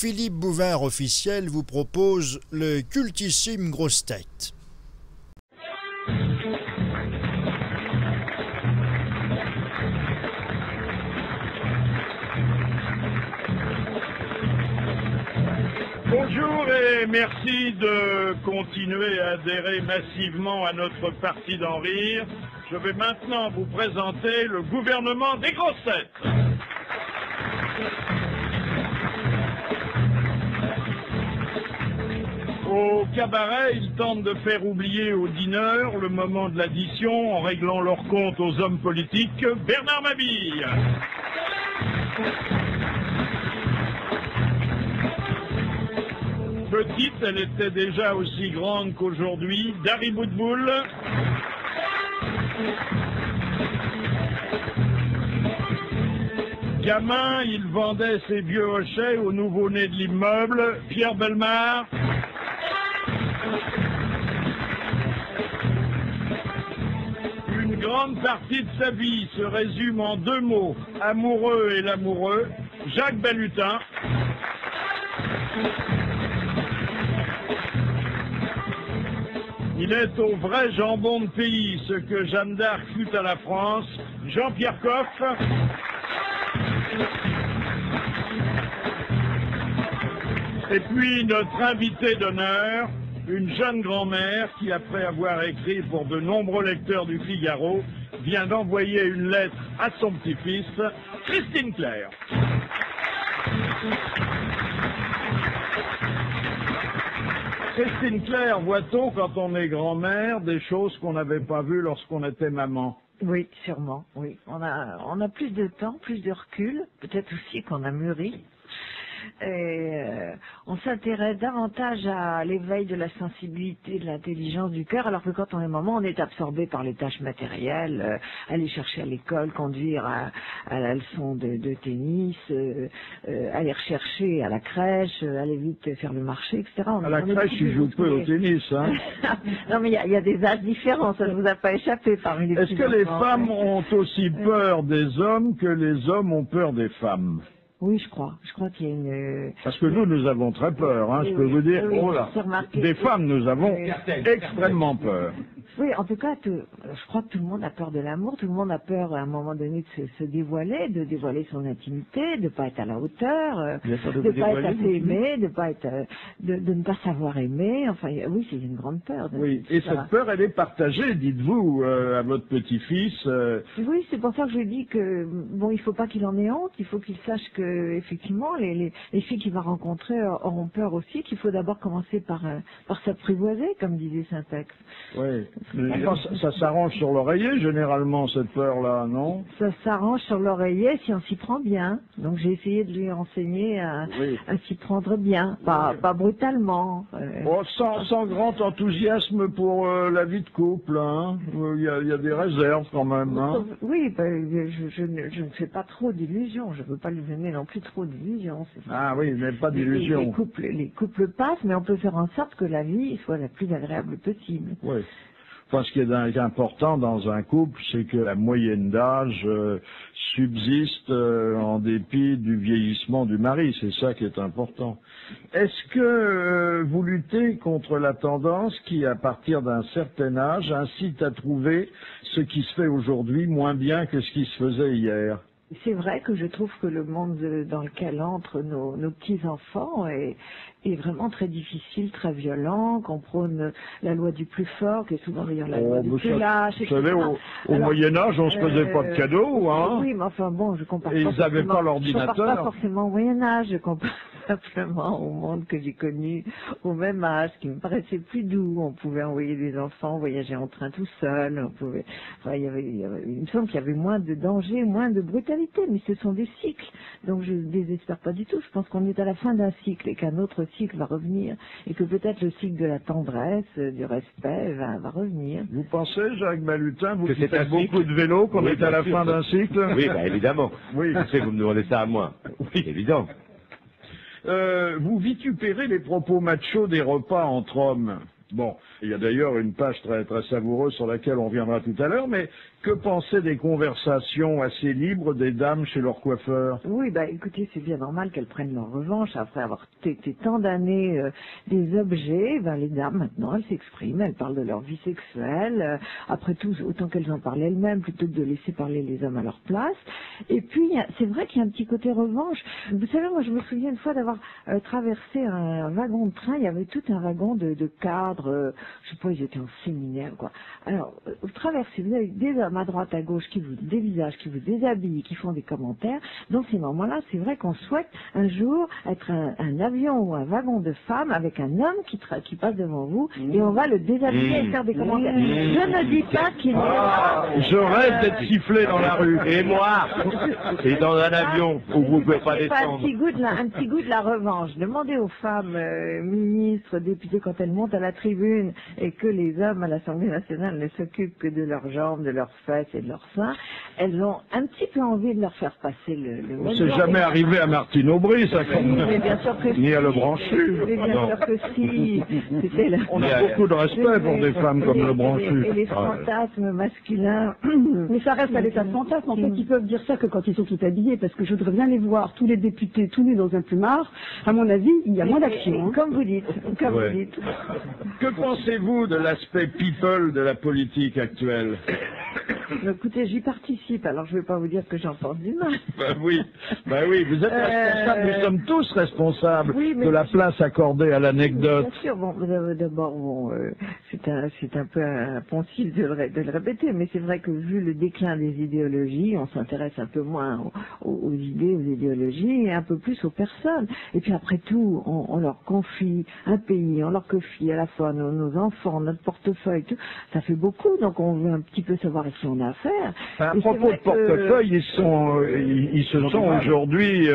Philippe Bouvard officiel vous propose le cultissime grosse tête. Bonjour et merci de continuer à adhérer massivement à notre parti d'en rire. Je vais maintenant vous présenter le gouvernement des grosses têtes. Au cabaret, ils tentent de faire oublier aux dîneurs le moment de l'addition en réglant leur compte aux hommes politiques. Bernard Mabille. Petite, elle était déjà aussi grande qu'aujourd'hui. Dari Boudboul. Gamin, il vendait ses vieux hochets aux nouveau-nés de l'immeuble. Pierre Bellemare. Une grande partie de sa vie se résume en deux mots, amoureux et l'amoureux. Jacques Balutin. Il est au vrai jambon de pays, ce que Jeanne d'Arc fut à la France. Jean-Pierre Coff. Et puis notre invité d'honneur, une jeune grand-mère qui, après avoir écrit pour de nombreux lecteurs du Figaro, vient d'envoyer une lettre à son petit-fils, Christine Claire. Christine Claire, voit-on quand on est grand-mère des choses qu'on n'avait pas vues lorsqu'on était maman? Oui, sûrement, oui. On a plus de temps, plus de recul, peut-être aussi qu'on a mûri. Et on s'intéresse davantage à l'éveil de la sensibilité, de l'intelligence du cœur, alors que quand on est maman, on est absorbé par les tâches matérielles, aller chercher à l'école, conduire à la leçon de tennis, aller rechercher à la crèche, aller vite faire le marché, etc. À la crèche, ils jouent peu au tennis, hein. Non, mais il y a des âges différents, ça ne vous a pas échappé parmi les petits enfants. Est-ce que les femmes ont aussi peur des hommes que les hommes ont peur des femmes? Oui, je crois. Je crois qu'il y a une... Parce que nous avons très peur, hein, je peux vous dire. Oh là, des femmes, nous avons extrêmement peur. Oui, en tout cas, je crois que tout le monde a peur de l'amour, tout le monde a peur à un moment donné de se dévoiler, de dévoiler son intimité, de ne pas être à la hauteur, de ne pas être assez aimé, de ne pas savoir aimer. Enfin, oui, c'est une grande peur. Oui, et cette peur, elle est partagée, dites-vous, à votre petit-fils. Oui, c'est pour ça que je dis que, bon, il ne faut pas qu'il en ait honte, il faut qu'il sache que, effectivement, les filles qu'il va rencontrer auront peur aussi, qu'il faut d'abord commencer par s'apprivoiser, comme disait Saint-Ex. Oui. Enfin, ça s'arrange sur l'oreiller, généralement, cette peur-là, non? Ça s'arrange sur l'oreiller si on s'y prend bien. Donc j'ai essayé de lui enseigner à s'y prendre bien, pas brutalement. Bon, sans grand enthousiasme pour la vie de couple, hein. Il y a des réserves quand même, hein. Oui, je ne fais pas trop d'illusions. Je ne veux pas lui donner non plus trop d'illusions. Ah oui, mais pas d'illusions. Les couples passent, mais on peut faire en sorte que la vie soit la plus agréable possible. Oui. Enfin, ce qui est important dans un couple, c'est que la moyenne d'âge subsiste en dépit du vieillissement du mari. C'est ça qui est important. Est-ce que vous luttez contre la tendance qui, à partir d'un certain âge, incite à trouver ce qui se fait aujourd'hui moins bien que ce qui se faisait hier? C'est vrai que je trouve que le monde dans lequel entrent nos petits-enfants est vraiment très difficile, très violent, qu'on prône la loi du plus fort, qui est souvent d'ailleurs la loi du plus lâche. Vous savez, au Moyen-Âge, on ne se faisait pas de cadeaux, hein. Oui, mais enfin bon, je compare et ils n'avaient pas l'ordinateur. Je compare pas forcément au Moyen-Âge, je compare simplement au monde que j'ai connu au même âge, qui me paraissait plus doux. On pouvait envoyer des enfants voyager en train tout seul, on pouvait... Enfin, il me semble qu'il y avait moins de danger, moins de brutalité, mais ce sont des cycles. Donc je ne désespère pas du tout. Je pense qu'on est à la fin d'un cycle et qu'un autre cycle va revenir et que peut-être le cycle de la tendresse, du respect va revenir. Vous pensez, Jacques Balutin, vous qui faites beaucoup de vélo, qu'on est à la fin d'un cycle? Oui, bah, évidemment. Oui. Vous me demandez ça à moi. Oui, évident. Vous vitupérez les propos machos des repas entre hommes. Bon, il y a d'ailleurs une page très, très savoureuse sur laquelle on reviendra tout à l'heure, mais Que penser des conversations assez libres des dames chez leur coiffeur? Oui, bah écoutez, c'est bien normal qu'elles prennent leur revanche après avoir été tant d'années des objets. Ben, les dames, maintenant, elles s'expriment, elles parlent de leur vie sexuelle. Après tout, autant qu'elles en parlent elles-mêmes, plutôt que de laisser parler les hommes à leur place. Et puis, c'est vrai qu'il y a un petit côté revanche. Vous savez, moi, je me souviens une fois d'avoir traversé un wagon de train. Il y avait tout un wagon de cadres, je sais pas, ils étaient en séminaire, quoi. Alors, vous traversez, vous avez des hommes à droite, à gauche, qui vous dévisagent, qui vous déshabillent, qui font des commentaires. Dans ces moments-là, c'est vrai qu'on souhaite un jour être un avion ou un wagon de femmes avec un homme qui passe devant vous et on va le déshabiller et faire des commentaires. Je ne dis pas qu'il est... Je rêve d'être sifflé dans la rue. Et moi, et dans un avion où vous ne pouvez pas descendre. Un petit goût de la revanche. Demandez aux femmes ministres, députés, quand elles montent à la tribune et que les hommes à l'Assemblée nationale ne s'occupent que de leurs jambes, de leurs fesses et de leurs seins, elles ont un petit peu envie de leur faire passer le C'est jamais arrivé à Martine Aubry, ça, quand même. Mais bien sûr que Ni à si. Lebranchu. Mais bien sûr que si. On a beaucoup de respect pour des femmes comme Lebranchu. Et les fantasmes masculins. Mais ça reste à l'état de fantasme. En fait, ils peuvent dire ça que quand ils sont tout habillés, parce que je voudrais bien les voir, tous les députés, tout nus dans un plumard. À mon avis, il y a moins d'action. Hein. Comme vous dites. Comme vous dites. Que pensez-vous de l'aspect people de la politique actuelle? Écoutez, j'y participe, alors je ne vais pas vous dire que j'en pense du mal. Bah oui, vous êtes responsable, nous sommes tous responsables mais de la place accordée à l'anecdote. Bien sûr, bon, d'abord, c'est un peu impensif de le répéter, mais c'est vrai que vu le déclin des idéologies, on s'intéresse un peu moins aux idées, aux idéologies, et un peu plus aux personnes. Et puis après tout, on leur confie un pays, on leur confie à la fois nos enfants, notre portefeuille, tout. Ça fait beaucoup, donc on veut un petit peu savoir à qui on a affaire. À propos de portefeuille, ils se sont aujourd'hui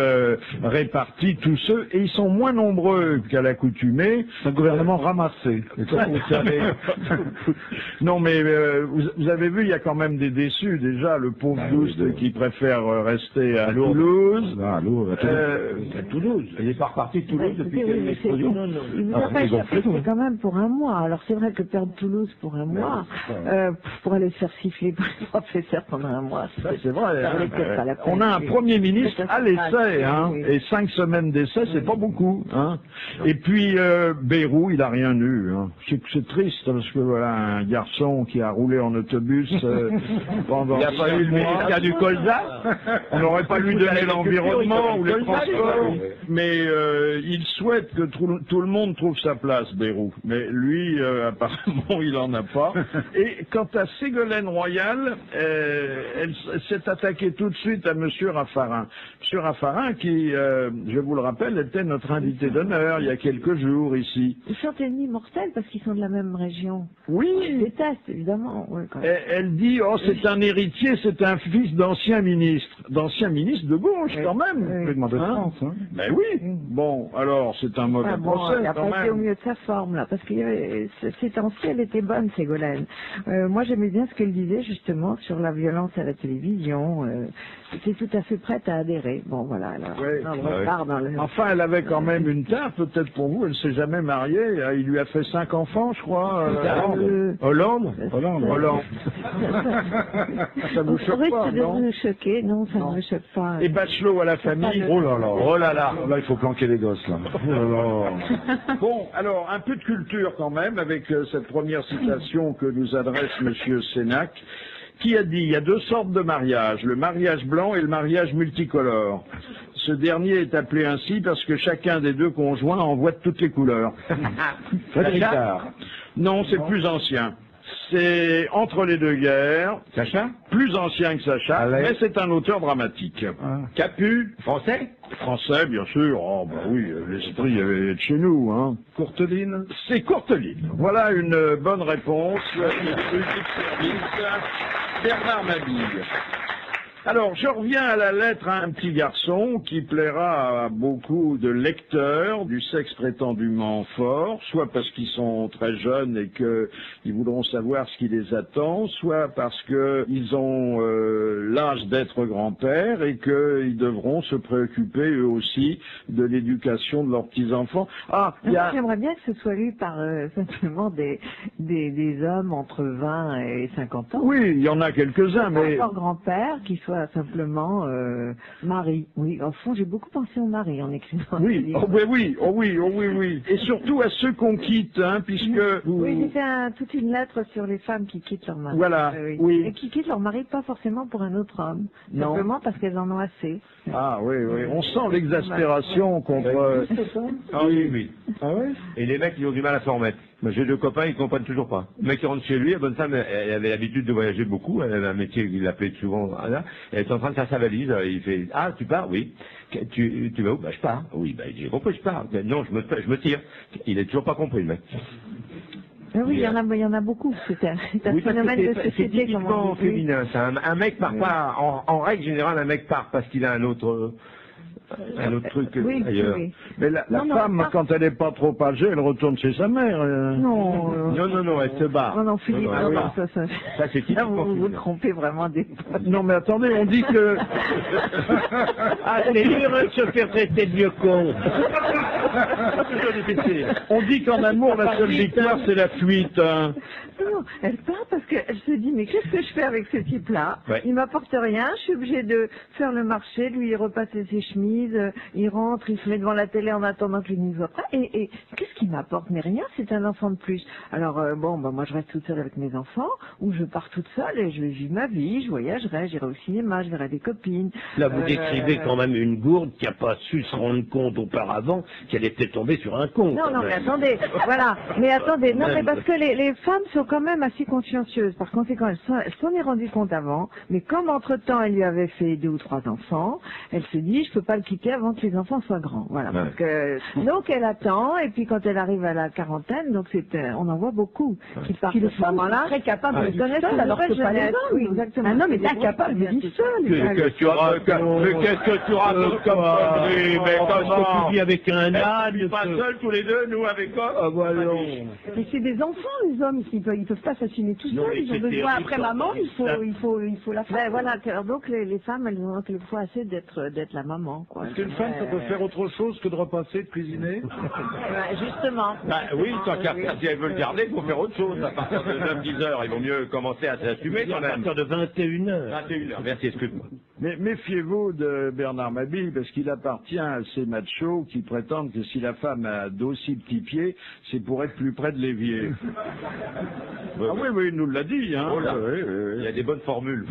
répartis tous ceux, et ils sont moins nombreux qu'à l'accoutumée. C'est un gouvernement ramassé. Vous savez. Non, mais vous avez vu, il y a quand même des déçus. Déjà, le pauvre Douste qui préfère rester à Toulouse. À Toulouse. Il n'est pas reparti de Toulouse depuis qu'il y a eu l'explosion. Il vous a pas échappé, c'est quand même pour un mois. Alors c'est vrai que perdre Toulouse pour un mois, pour aller se faire siffler par les professeurs pendant un mois, c'est vrai. Hein. On a un Premier ministre à l'essai, hein, et 5 semaines d'essai, c'est pas beaucoup. Hein. Et puis Bayrou, il a rien eu. Hein. C'est triste parce que voilà, un garçon qui a roulé en autobus pendant. Il n'a pas eu le ministère du colza. On n'aurait pas lui donné l'environnement ou les transports. Mais il souhaite que tout le monde trouve sa place, Bayrou. Mais lui, apparemment, il en a pas. Et quant à Ségolène Royal, elle s'est attaquée tout de suite à Monsieur Raffarin. Monsieur Raffarin qui, je vous le rappelle, était notre invité d'honneur il y a quelques jours ici. Ils sont ennemis mortels parce qu'ils sont de la même région. Oui. Ils détestent, évidemment. Ouais, elle dit, oh, c'est un héritier, c'est un fils d'ancien ministre. D'ancien ministre de gauche, quand même. Gouvernement de France, hein. Ben oui. Bon, alors, c'est un mauvais procès, il n'a quand pas été même. au mieux de sa forme, là, parce que ces temps-ci, elle était bonne, Ségolène. Moi, j'aimais bien ce qu'elle disait, justement, sur la violence à la télévision. C'était tout à fait prête à adhérer. Bon, voilà, alors, on repart dans le... Enfin, elle avait quand même une tare, peut-être pour vous, elle s'est jamais mariée. Il lui a fait 5 enfants, je crois. Hollande. Ça vous choque pas, non? Me choquer, non, ça ne me choque pas. Et Bachelot à la famille. Oh là là, là il faut planquer les gosses là. Oh là là. Bon, alors un peu de culture quand même avec cette première citation que nous adresse Monsieur Sénac, qui a dit: il y a 2 sortes de mariage, le mariage blanc et le mariage multicolore. Ce dernier est appelé ainsi parce que chacun des 2 conjoints envoie de toutes les couleurs. Non, c'est plus ancien. C'est entre les 2 guerres. Sacha? Plus ancien que Sacha, mais c'est un auteur dramatique. Capu, français? Français, bien sûr. Oh, bah oui, l'esprit est de chez nous, hein. Courteline? C'est Courteline. Voilà une bonne réponse. Bernard Mabille. Alors, je reviens à la lettre à un petit garçon qui plaira à beaucoup de lecteurs du sexe prétendument fort, soit parce qu'ils sont très jeunes et qu'ils voudront savoir ce qui les attend, soit parce qu'ils ont l'âge d'être grands-pères et qu'ils devront se préoccuper eux aussi de l'éducation de leurs petits-enfants. J'aimerais bien que ce soit lu par simplement des hommes entre 20 et 50 ans. Oui, il y en a quelques-uns, mais... Leur grand-père qui soit simplement mari. Oui, au fond, j'ai beaucoup pensé au mari en écrivant. Oui, oui. Et surtout à ceux qu'on quitte, hein, puisque... Oui, j'ai fait toute une lettre sur les femmes qui quittent leur mari. Voilà, oui. Et qui quittent leur mari pas forcément pour un autre homme, non. simplement parce qu'elles en ont assez. Ah oui, on sent l'exaspération contre... Ah oui. Ah oui. Et les mecs, ils ont du mal à s'en remettre. Moi, j'ai 2 copains, ils comprennent toujours pas. Le mec qui rentre chez lui, la bonne femme, elle avait l'habitude de voyager beaucoup, elle avait un métier qu'il appelait souvent, elle est en train de faire sa valise, il fait, ah, tu pars? Oui. Tu vas où? Bah, je pars. Oui, bah, j'ai compris, je pars. Non, je me tire. Il a toujours pas compris, le mec. Oui, il y en a beaucoup. C'est un phénomène de société. C'est typiquement féminin, ça. Un mec part pas, en règle générale, un mec part parce qu'il a un autre truc ailleurs. Oui. Mais la femme, quand elle n'est pas trop âgée, elle retourne chez sa mère. Non, elle se barre. Non, Philippe, ça c'est typiquement vous trompez vraiment des... Non, mais attendez, on dit que... Ah, c'est heureux de se faire traiter de vieux con. On dit qu'en amour, la seule victoire, c'est la fuite. Hein. Non, elle part parce qu'elle se dit, mais qu'est-ce que je fais avec ce type-là? Ouais. Il m'apporte rien, je suis obligée de faire le marché, lui repasser ses chemises, il rentre, il se met devant la télé en attendant que les nuits soient prêts. Et qu'est-ce qu'il m'apporte? Mais rien, c'est un enfant de plus. Alors, moi je reste toute seule avec mes enfants, ou je pars toute seule et je vis ma vie, je voyagerai, j'irai au cinéma, je verrai des copines. Là, vous décrivez quand même une gourde qui n'a pas su se rendre compte auparavant qu'elle était tombée sur un con. Non, mais attendez, voilà. Mais attendez, non, mais parce que les femmes sont quand même assez consciencieuses. Par conséquent, elles s'en est rendu compte avant, mais comme entre-temps, elle lui avait fait 2 ou 3 enfants, elle se dit, je peux pas le quitter avant que les enfants soient grands. Voilà. Ouais. Parce que, donc, elle attend, et puis quand elle arrive à la quarantaine, donc on en voit beaucoup qui partent à ce moment-là. Très capable de vivre connaissent seul, alors que pas les hommes. Oui, exactement. Un homme est incapable de vivre seul. Qu'est-ce que tu racontes comme ça? Mais quand tu vis avec un âne, pas seul tous les deux, nous avec quoi? Ah bah non. Mais c'est des enfants, les hommes, ils peuvent pas s'assumer tout Non, seuls, mais ils ont c'est besoin, terrible, après ça. maman, il faut la faire. Ben voilà, donc les femmes, elles ont quelquefois assez d'être la maman, quoi. Est-ce qu'une femme, ça peut faire autre chose que de repasser, de cuisiner? Justement. Bah oui, tant qu'à faire, si elle veut le garder, il faut faire autre chose. À partir de 9-10 heures, il vaut mieux commencer à s'assumer quand À même. partir de 21h. 21h, merci, excuse-moi. Mais méfiez-vous de Bernard Mabille, parce qu'il appartient à ces machos qui prétendent que si la femme a d'aussi petits pieds, c'est pour être plus près de l'évier. Ah oui, il nous l'a dit, hein. Oh là, Oui. il y a des bonnes formules.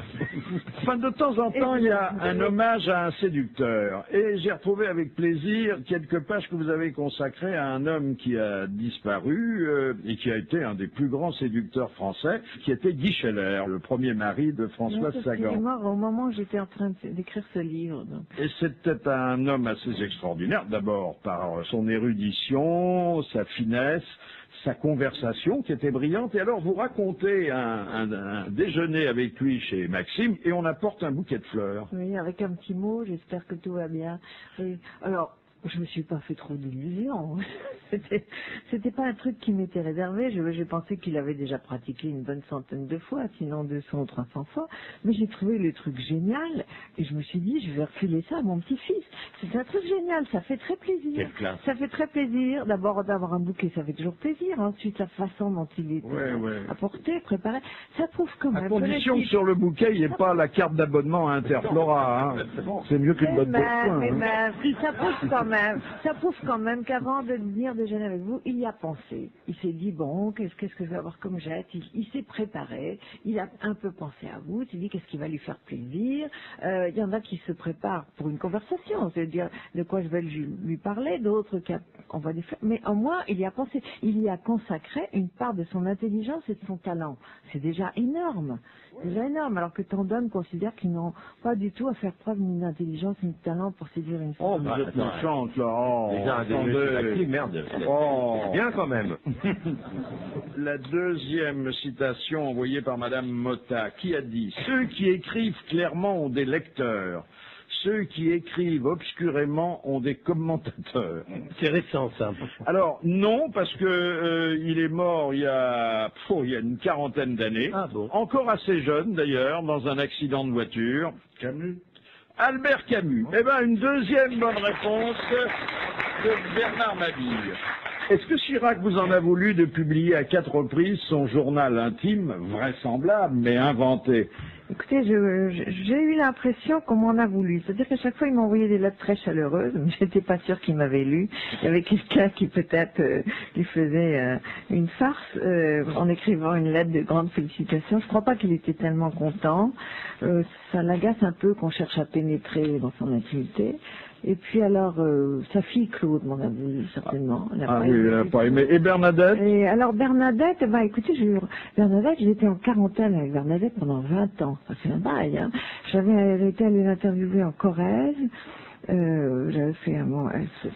Enfin, de temps en temps, il y a un hommage à un séducteur. Et j'ai retrouvé avec plaisir quelques pages que vous avez consacrées à un homme qui a disparu et qui a été un des plus grands séducteurs français, qui était Guy Scheller, le premier mari de Françoise Sagan. Il est mort au moment où j'étais en train d'écrire ce livre. Donc. Et c'était un homme assez extraordinaire, d'abord par son érudition, sa finesse, sa conversation qui était brillante. Et alors vous racontez un déjeuner avec lui chez Maxime et on apporte un bouquet de fleurs. Oui, avec un petit mot, j'espère que tout va bien. Oui. Alors, je me suis pas fait trop d'illusions. C'était pas un truc qui m'était réservé. J'ai pensé qu'il avait déjà pratiqué une bonne centaine de fois, sinon 200 ou 300 fois. Mais j'ai trouvé le truc génial et je me suis dit, je vais refiler ça à mon petit-fils. C'est un truc génial, ça fait très plaisir. Quelle classe. Ça fait très plaisir. D'abord, d'avoir un bouquet, ça fait toujours plaisir. Ensuite, la façon dont il est apporté, préparé, ça prouve quand même. À condition que sur le bouquet, il n'y ait pas la carte d'abonnement à Interflora. Hein. C'est mieux qu'une botte de foin. Ça prouve quand même qu'avant de venir déjeuner avec vous, il y a pensé. Il s'est dit, bon, qu'est-ce que je vais avoir comme geste? Il s'est préparé, il a un peu pensé à vous, il s'est dit qu'est-ce qui va lui faire plaisir. Il y en a qui se préparent pour une conversation, c'est-à-dire de quoi je vais lui parler, d'autres qui envoient des fleurs. Mais en moi, il y a pensé, il y a consacré une part de son intelligence et de son talent. C'est déjà énorme. Déjà énorme, alors que tant d'hommes considèrent qu'ils n'ont pas du tout à faire preuve ni d'intelligence ni de talent pour séduire une femme. Oh, vous êtes méchante, là. Oh, Déjà un déjeuner chez Maxime, merde. Oh. Bien quand même. la deuxième citation envoyée par Madame Motta, qui a dit « Ceux qui écrivent clairement ont des lecteurs. Ceux qui écrivent obscurément ont des commentateurs. » C'est récent, ça. Alors, non, parce que il est mort il y a une quarantaine d'années. Ah bon. Encore assez jeune, d'ailleurs, dans un accident de voiture. Camus. Albert Camus. Eh bien, une deuxième bonne réponse de Bernard Mabille. Est-ce que Chirac vous en a voulu de publier à 4 reprises son journal intime, vraisemblable, mais inventé? Écoutez, j'ai eu l'impression qu'on m'en a voulu. C'est-à-dire qu'à chaque fois, il m'envoyait des lettres très chaleureuses, mais j'étais pas sûre qu'il m'avait lu. Il y avait quelqu'un qui peut-être lui faisait une farce en écrivant une lettre de grande félicitation. Je crois pas qu'il était tellement content. Ça l'agace un peu qu'on cherche à pénétrer dans son intimité. Et puis alors, sa fille Claude m'en a voulu certainement. Elle n'a pas aimé. Et Bernadette? Et alors Bernadette, bah écoutez, Bernadette, j'étais en quarantaine avec Bernadette pendant 20 ans. Ça fait un bail, hein. J'avais été allée l'interviewer en Corrèze. J'avais fait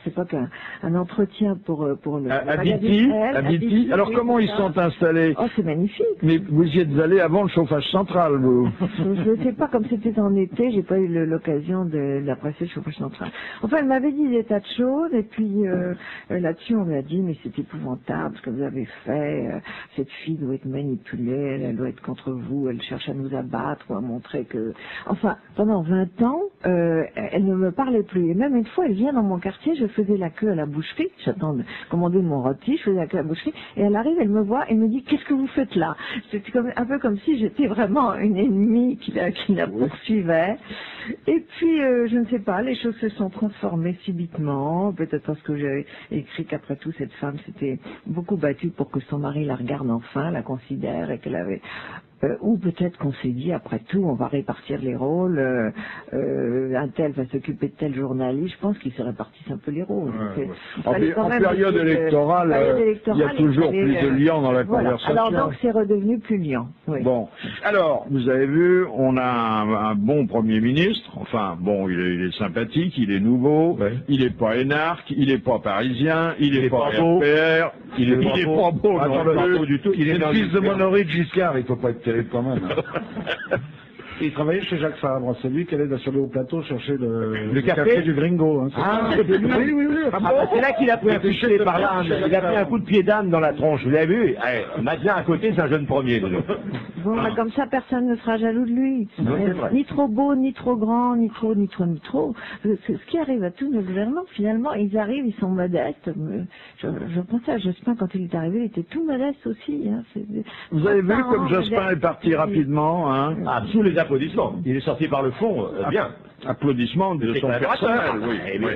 c'est pas qu'un entretien pour le Abiti. Alors comment ils sont installés? Oh, c'est magnifique. Mais vous y êtes allé avant le chauffage central, vous? Je ne sais pas, comme c'était en été, j'ai pas eu l'occasion d'apprécier le chauffage central. Enfin, elle m'avait dit des tas de choses, et puis là-dessus, on m'a dit, mais c'est épouvantable ce que vous avez fait. Cette fille doit être manipulée, elle doit être contre vous, elle cherche à nous abattre ou à montrer que... Enfin, pendant 20 ans, elle ne me parlait plus. Et même une fois, elle vient dans mon quartier, je faisais la queue à la boucherie, j'attends de commander mon rôti, je faisais la queue à la boucherie, et elle arrive, elle me voit, et me dit, qu'est-ce que vous faites là? C'était un peu comme si j'étais vraiment une ennemie qui la poursuivait. Et puis, je ne sais pas, les choses se sont transformées subitement, peut-être parce que j'ai écrit qu'après tout, cette femme s'était beaucoup battue pour que son mari la regarde enfin, la considère, et qu'elle avait... ou peut-être qu'on s'est dit, après tout, on va répartir les rôles, un tel va s'occuper de tel journaliste, je pense qu'ils se répartissent un peu les rôles. En période électorale, il y a toujours plus de liants dans la conversation. Alors donc c'est redevenu plus liant. Oui. Bon, alors, vous avez vu, on a un bon Premier ministre, enfin, bon, il est sympathique, il est nouveau, il est pas énarque, il est pas parisien, il est pas RPR, il est pas beau, non, du tout. Il est le fils de Monory de Giscard, il faut pas être terrible quand même. Il travaillait chez Jacques Fabre, c'est lui qui allait sur le haut plateau chercher le café du Gringo. Hein, oui. C'est là qu'il a pris un coup de pied par là. Il a pris un coup de pied d'âne dans la tronche, vous l'avez vu? Madeleine à côté, c'est un jeune premier. Bon, comme ça, personne ne sera jaloux de lui. Non, ni trop beau, ni trop grand, ni trop. Ce qui arrive à tous nos gouvernants, finalement, ils arrivent, ils sont modestes. Je pensais à Jospin quand il est arrivé, il était tout modeste aussi. Hein. Vous avez vu comme Jospin est parti rapidement, hein? Sous les applaudissements. Il est sorti par le fond, bien. Applaudissements de son personnel,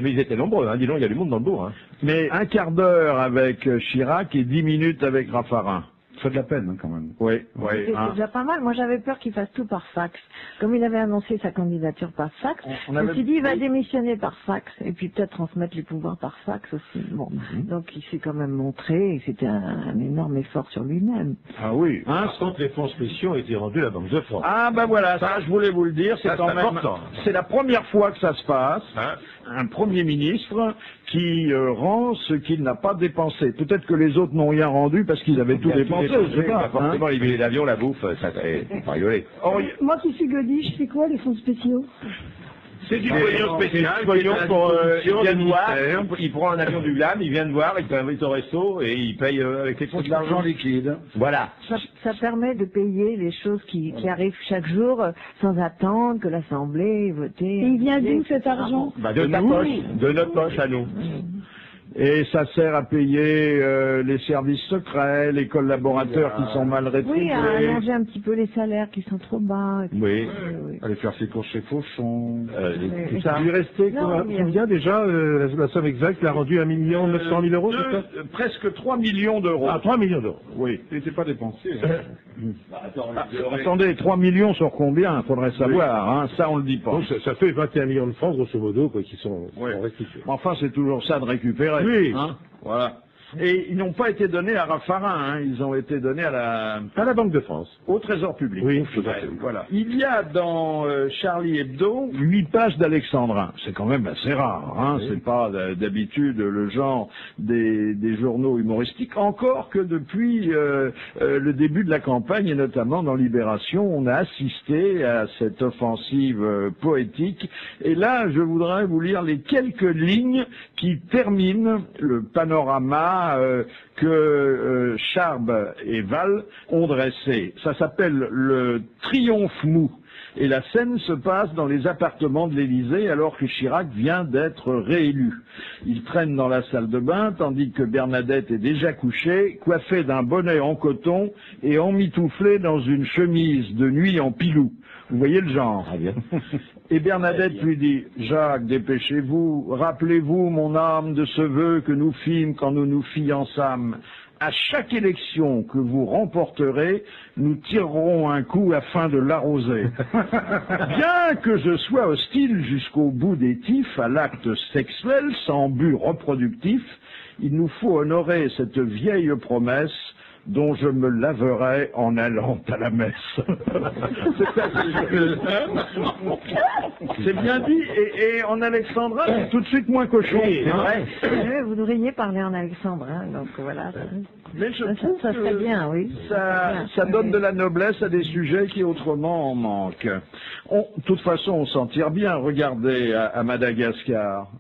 mais ils étaient nombreux, hein. Dis donc, il y a du monde dans le bourg. Hein. Mais un quart d'heure avec Chirac et 10 minutes avec Raffarin. Ça fait de la peine, hein, quand même. Oui. C'est déjà pas mal. Moi, j'avais peur qu'il fasse tout par fax. Comme il avait annoncé sa candidature par fax, je me suis dit, il va démissionner par fax, et puis peut-être transmettre les pouvoirs par fax aussi. Bon. Donc, il s'est quand même montré, et c'était un énorme effort sur lui-même. Ah oui. Par contre, les fonds spéciaux ont été rendus à la Banque de France. Ah, ben voilà, ça, je voulais vous le dire, c'est quand même important. C'est la première fois que ça se passe. Un Premier ministre qui rend ce qu'il n'a pas dépensé. Peut-être que les autres n'ont rien rendu parce qu'ils avaient tout dépensé, je sais pas. Forcément, les billets d'avion, la bouffe, ça fait pas rigoler. Moi qui suis godiche, c'est quoi les fonds spéciaux? C'est du pognon spécial, pour il vient de voir, il prend un avion du GLAM, il vient de voir, il t'invite au resto et il paye avec les fonds de l'argent liquide. Voilà. Ça permet de payer les choses qui arrivent chaque jour sans attendre que l'Assemblée vote. Et il vient d'où cet argent? De notre poche à nous. Et ça sert à payer les services secrets, les collaborateurs qui sont mal rétribués. Oui, à allonger un petit peu les salaires qui sont trop bas. Oui. Aller faire ses courses chez Fauchon. Tout ça. Il lui restait combien déjà la somme exacte? Il a rendu 1 900 000 euros, c'est ça? Presque 3 millions d'euros. Ah, 3 millions d'euros. Oui. Il n'était pas dépensé. Attendez, 3 millions sur combien? Il faudrait savoir, hein. Ça on le dit pas. Donc, ça fait 21 millions de francs, grosso modo, quoi, qui sont restitués. Enfin, c'est toujours ça de récupérer. Oui. Hein, voilà. Et ils n'ont pas été donnés à Raffarin, hein, ils ont été donnés à la Banque de France, au Trésor public. Oui, tout à fait. Voilà. Il y a dans Charlie Hebdo 8 pages d'alexandrin. C'est quand même assez rare, hein. C'est pas d'habitude le genre des journaux humoristiques. Encore que depuis le début de la campagne, et notamment dans Libération, on a assisté à cette offensive poétique. Et là, je voudrais vous lire les quelques lignes qui terminent le panorama que Charb et Val ont dressé. Ça s'appelle le Triomphe mou. Et la scène se passe dans les appartements de l'Élysée alors que Chirac vient d'être réélu. Il traîne dans la salle de bain tandis que Bernadette est déjà couchée, coiffée d'un bonnet en coton et emmitouflée dans une chemise de nuit en pilou. Vous voyez le genre. Ah bien. Et Bernadette lui dit « Jacques, dépêchez-vous, rappelez-vous, mon âme, de ce vœu que nous fîmes quand nous nous fiançâmes. À chaque élection que vous remporterez, nous tirerons un coup afin de l'arroser. Bien que je sois hostile jusqu'au bout des tifs à l'acte sexuel sans but reproductif, il nous faut honorer cette vieille promesse dont je me laverai en allant à la messe. » C'est bien dit, et en alexandrin, c'est tout de suite moins cochon. Oui, vous devriez parler en alexandrin, donc voilà. Mais je trouve ça serait bien, oui. Ça donne de la noblesse à des sujets qui autrement en manquent. De toute façon, on s'en tire bien. Regardez à Madagascar.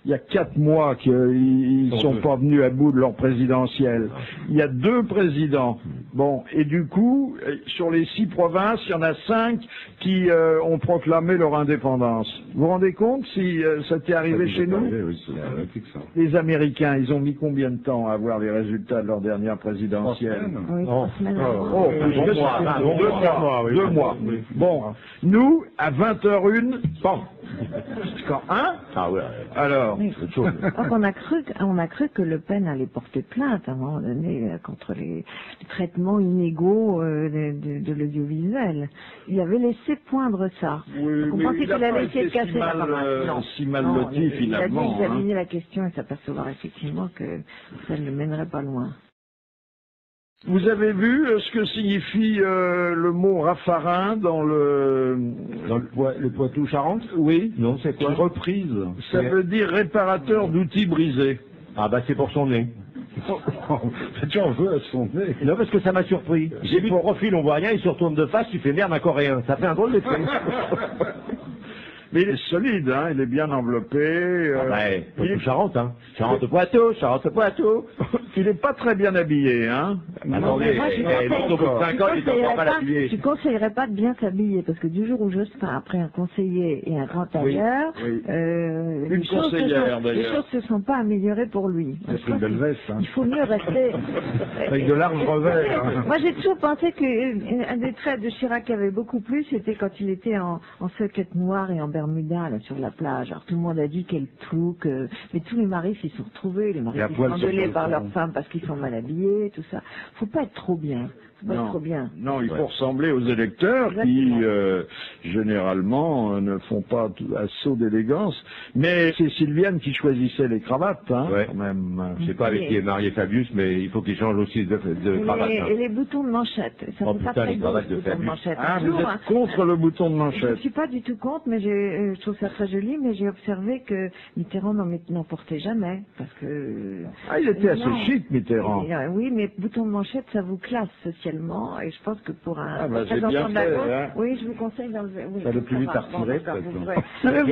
Il y a 4 mois qu'ils ne sont pas venus à bout de leur présidentielle. Il y a 2 présidents. Bon, et du coup, sur les 6 provinces, il y en a 5 qui ont proclamé leur indépendance. Vous vous rendez compte si ça t'est arrivé chez nous? Les Américains, ils ont mis combien de temps à avoir les résultats de leur dernière présidentielle? 2 mois. Bon, nous, à 20h01, bon. Quand, hein? Ah ouais. Alors. Oui. On a cru que Le Pen allait porter plainte à un moment donné contre les traitements inégaux de l'audiovisuel. Il avait laissé poindre ça. Oui, on pensait qu'il allait essayer de casser la si mal loti, finalement. Il a dit examiner la question et s'apercevoir effectivement que ça ne le mènerait pas loin. Vous avez vu ce que signifie le mot Raffarin dans le Poitou-Charentes? Oui. Non, c'est quoi? Une reprise. Ça veut dire réparateur d'outils brisés. Ah bah c'est pour son nez. Tu en veux à son nez? Non, parce que ça m'a surpris. J'ai vu ton profil, on voit rien, il se retourne de face, tu fais merde un coréen. Ça fait un drôle d'effet. Mais il est solide, hein, il est bien enveloppé. Poitou-Charentes, hein. Charentes-Poitou. Il n'est pas très bien habillé, hein. Attendez, au bout de 5 ans, il est encore mal habillé. Je ne conseillerais pas de bien s'habiller, parce que du jour où Jospin a pris un conseiller et un grand tailleur, les choses ne se sont pas améliorées pour lui. C'est une belle veste, hein. Il faut mieux rester... Avec de larges revers. Hein. Moi, j'ai toujours pensé qu'un des traits de Chirac qui avait beaucoup plu, c'était quand il était en soquette noire et en bermuda là, sur la plage. Alors tout le monde a dit quel plouc, mais tous les maris s'y sont retrouvés, les maris qui sont engueulés par leurs femmes parce qu'ils sont mal habillés, tout ça. Faut pas être trop bien. Non, il faut ressembler aux électeurs qui, généralement, ne font pas assaut d'élégance. Mais c'est Sylviane qui choisissait les cravates, hein, quand même. Je sais pas avec qui est marié Fabius, mais il faut qu'il change aussi de cravate. Et les boutons de manchette. Ça fait pas très beau, les boutons de manchette. Ah, vous êtes contre le bouton de manchette? Je suis pas du tout contre, mais je trouve ça très joli, mais j'ai observé que Mitterrand n'en portait jamais, parce que... Ah, il était assez chic, Mitterrand. Oui, mais bouton de manchette, ça vous classe socialement. Et je pense que pour un représentant de la gauche, oui, je vous conseille d'enlever. Oui, ça le plus vite à retirer,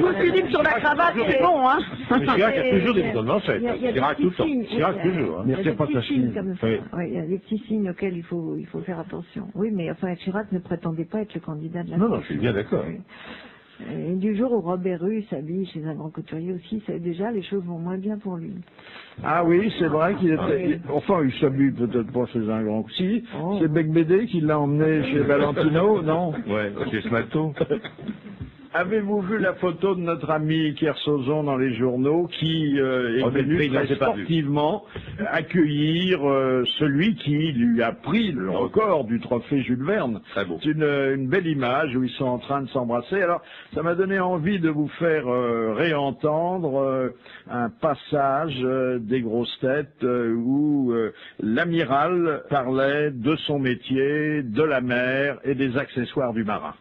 vous, Philippe, sur la cravate, c'est bon, hein. Mais Chirac a toujours des boutons de manchette. Chirac tout le temps. Chirac toujours. Il y a des petits signes comme ça. Il y a des petits signes auxquels il faut faire attention. Oui, mais enfin, Chirac ne prétendait pas être le candidat de la gauche. Non, je suis bien d'accord. Et du jour où Robert Rue s'habille chez un grand couturier aussi, déjà les choses vont moins bien pour lui. Ah oui, c'est vrai qu'il était... Enfin, il s'habille peut-être pas chez un grand... Si, c'est Bec Bédé qui l'a emmené chez Valentino, non? Ouais, chez Smalto. Avez-vous vu la photo de notre ami Kersozon dans les journaux qui est venu très sportivement accueillir celui qui lui a pris le record du trophée Jules Verne. Très beau. C'est une belle image où ils sont en train de s'embrasser. Alors, ça m'a donné envie de vous faire réentendre un passage des grosses têtes où l'amiral parlait de son métier, de la mer et des accessoires du marin.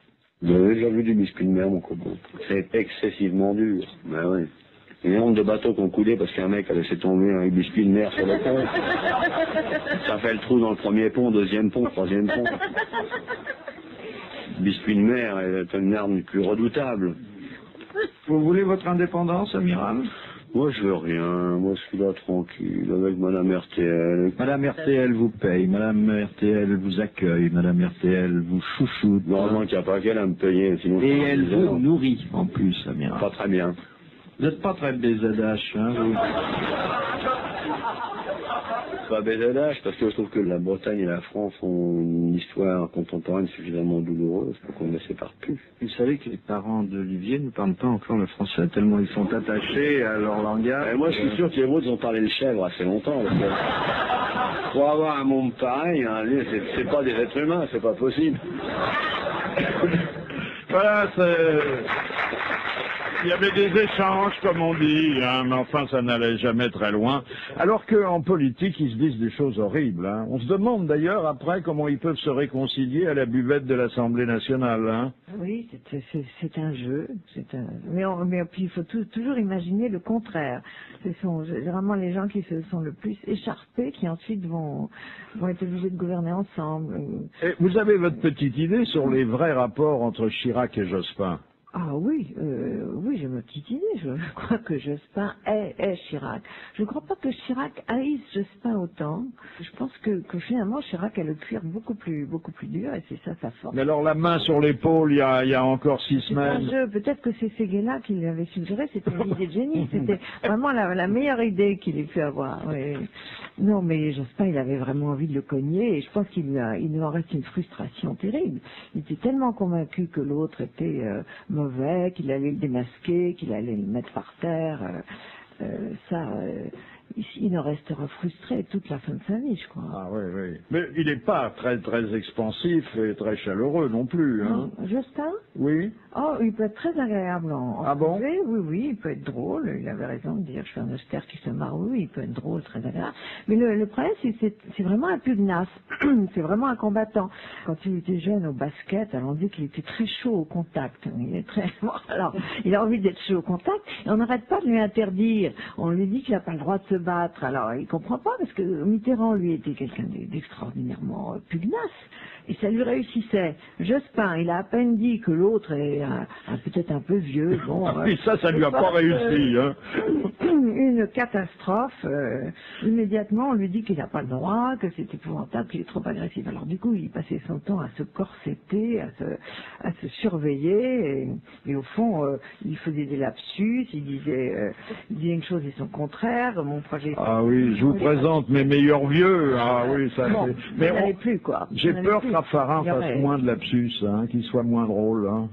Vous avez déjà vu du biscuit de mer, mon copain? C'est excessivement dur. Ben oui. Il y a un nombre de bateaux qui ont coulé parce qu'un mec a laissé tomber un biscuit de mer sur le pont. Ça fait le trou dans le premier pont, deuxième pont, troisième pont. Le biscuit de mer est une arme plus redoutable. Vous voulez votre indépendance, amiral? Moi, je veux rien. Moi, je suis là tranquille avec Madame RTL. Madame RTL vous paye, Madame RTL vous accueille, Madame RTL vous chouchoute. Normalement, il n'y a pas qu'elle à me payer, sinon... Et elle vous nourrit, en plus, amiral. Pas très bien. Vous n'êtes pas très BZH, hein, vous? Pas BZH, parce que je trouve que la Bretagne et la France ont une histoire contemporaine suffisamment douloureuse pour qu'on ne les sépare plus. Vous savez que les parents d'Olivier ne parlent pas encore le français, tellement ils sont attachés à leur langage. Et moi, je suis sûr que les vôtres ont parlé le chèvre assez longtemps. Parce que pour avoir un monde pareil, hein, c'est pas des êtres humains, c'est pas possible. Voilà, il y avait des échanges, comme on dit, hein, mais enfin, ça n'allait jamais très loin. Alors qu'en politique, ils se disent des choses horribles. Hein. On se demande d'ailleurs, après, comment ils peuvent se réconcilier à la buvette de l'Assemblée nationale. Hein. Oui, c'est un jeu. Mais puis il faut toujours imaginer le contraire. Ce sont vraiment les gens qui se sont le plus écharpés qui ensuite vont être obligés de gouverner ensemble. Et vous avez votre petite idée sur les vrais rapports entre Chirac et Jospin? Ah oui, oui, j'ai ma petite idée. Je crois que Jospin est Chirac. Je ne crois pas que Chirac haïsse Jospin autant. Je pense que finalement Chirac a le cuir beaucoup plus dur et c'est ça sa force. Mais alors la main sur l'épaule, il y a encore 6 semaines. C'est un jeu. Peut-être que c'est Séguéla qui l'avait suggéré. C'était une idée de génie. C'était vraiment la meilleure idée qu'il ait pu avoir. Oui. Non, mais Jospin, il avait vraiment envie de le cogner et je pense qu'il nous en reste une frustration terrible. Il était tellement convaincu que l'autre était mauvais, qu'il allait le démasquer, qu'il allait le mettre par terre. Il en restera frustré toute la fin de sa vie, je crois. Ah oui, oui. Mais il n'est pas très expansif et très chaleureux non plus. Hein. Jospin? Oui. Oh, il peut être très agréable en Ah bon? privé. Oui, il peut être drôle. Il avait raison de dire, je fais un austère qui se marre. Oui, il peut être drôle, très agréable. Mais le problème, c'est vraiment un pugnace. C'est vraiment un combattant. Quand il était jeune au basket, alors on dit qu'il était très chaud au contact. Il est très... Alors, il a envie d'être chaud au contact. Et on n'arrête pas de lui interdire. On lui dit qu'il n'a pas le droit de se battre. Alors, il comprend pas parce que Mitterrand, lui, était quelqu'un d'extraordinairement pugnace. Et ça lui réussissait. Jospin, il a à peine dit que l'autre est peut-être un peu vieux. Bon, oui, ça lui a pas réussi. Hein. Une catastrophe. Immédiatement, on lui dit qu'il n'a pas le droit, que c'est épouvantable, qu'il est trop agressif. Alors du coup, il passait son temps à se corseter, à se surveiller. Et au fond, il faisait des lapsus. Il disait une chose et son contraire. Mon projet. Ah oui, je vous présente mes meilleurs vieux. Ah oui, ça. Bon, mais on n'allait plus quoi. J'ai peur que Raffarin fasse moins de lapsus, hein, qu'il soit moins drôle. Hein.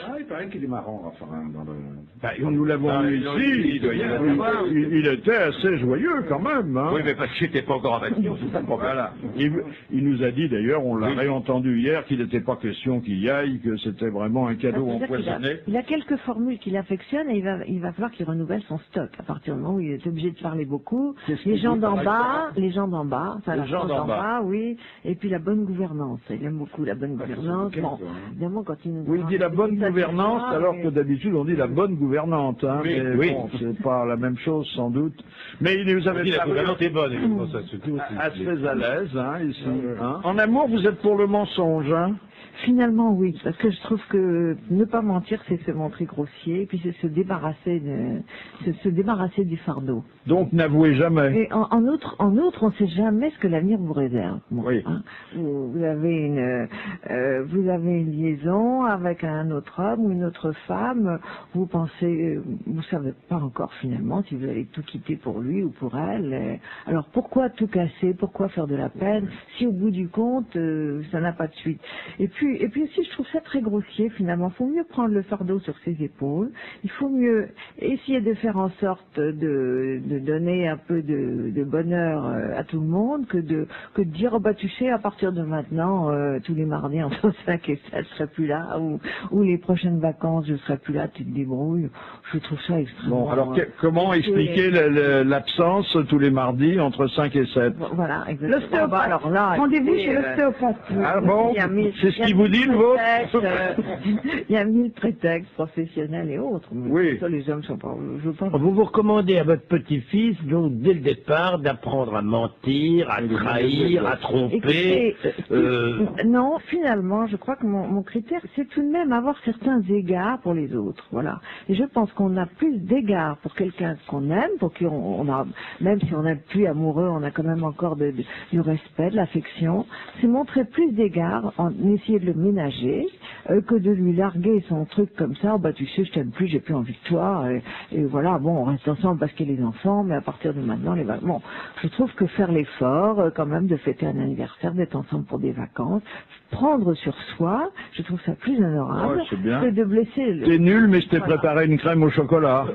Ah, il paraît qu'il est marrant, Raffarin, dans le... Ben, nous l'avons vu ici. Il était assez joyeux quand même. Hein. Oui, mais parce qu'il n'était pas encore en action, c'est ça le problème. Voilà. Il nous a dit d'ailleurs, on l'a réentendu hier, qu'il n'était pas question qu'il y aille, que c'était vraiment un cadeau empoisonné. Il a quelques formules qu'il affectionne et il va falloir qu'il renouvelle son stock à partir du moment où il est obligé de parler beaucoup. Les gens d'en bas, enfin la gens d'en bas, oui, et puis la bonne gouvernance. Il aime beaucoup la bonne gouvernance. Bon, évidemment, quand il nous il dit la bonne gouvernance, alors que d'habitude on dit la bonne gouvernante. Hein, oui, mais oui. Bon, c'est pas la même chose sans doute. Mais il nous avait la gouvernante est bonne, assez à l'aise, hein, ici. Hein. En amour, vous êtes pour le mensonge, hein? Finalement, oui, parce que je trouve que ne pas mentir, c'est se montrer grossier, et puis c'est se débarrasser du fardeau. Donc n'avouez jamais. Et en outre, on ne sait jamais ce que l'avenir vous réserve. Bon, oui. Hein, vous avez une liaison avec un autre homme ou une autre femme. Vous pensez, vous savez pas encore finalement si vous allez tout quitter pour lui ou pour elle. Alors pourquoi tout casser? Pourquoi faire de la peine si au bout du compte ça n'a pas de suite? Et puis puis aussi, je trouve ça très grossier finalement. Il faut mieux prendre le fardeau sur ses épaules. Il faut mieux essayer de faire en sorte de donner un peu de bonheur à tout le monde que de dire, oh bah tu sais, à partir de maintenant, tous les mardis entre 5 et 7, je serai plus là, ou les prochaines vacances, je serai plus là, tu te débrouilles. Je trouve ça extrêmement... Bon, alors comment expliquer l'absence tous les mardis entre 5 et 7? Voilà, exactement. L'ostéopathe. Alors là, Rendez-vous chez l'ostéopathe. Ah bon? C'est ce qu'il vous dit, le vôtre? Il y a 1000 prétextes professionnels et autres. Mais oui. ça, les hommes sont pas... Vous recommandez à votre petit-fils, donc, dès le départ, d'apprendre à mentir, à trahir, à tromper. Écoutez, non, finalement, je crois que mon critère, c'est tout de même avoir certains égards pour les autres. Voilà. Et je pense qu'on a plus d'égards pour quelqu'un qu'on aime, pour qui on a, même si on n'est plus amoureux, on a quand même encore du respect, de l'affection. C'est montrer plus d'égards en essayant de le ménager que de lui larguer son truc comme ça. Oh, bah tu sais, je t'aime plus, j'ai plus envie de toi. Et voilà, bon, on reste ensemble parce qu'il y a les enfants, mais à partir de maintenant, bon, je trouve que faire l'effort, quand même, de fêter un anniversaire, d'être ensemble pour des vacances, prendre sur soi, je trouve ça plus honorable que de blesser. T'es nul, mais je t'ai préparé une crème au chocolat.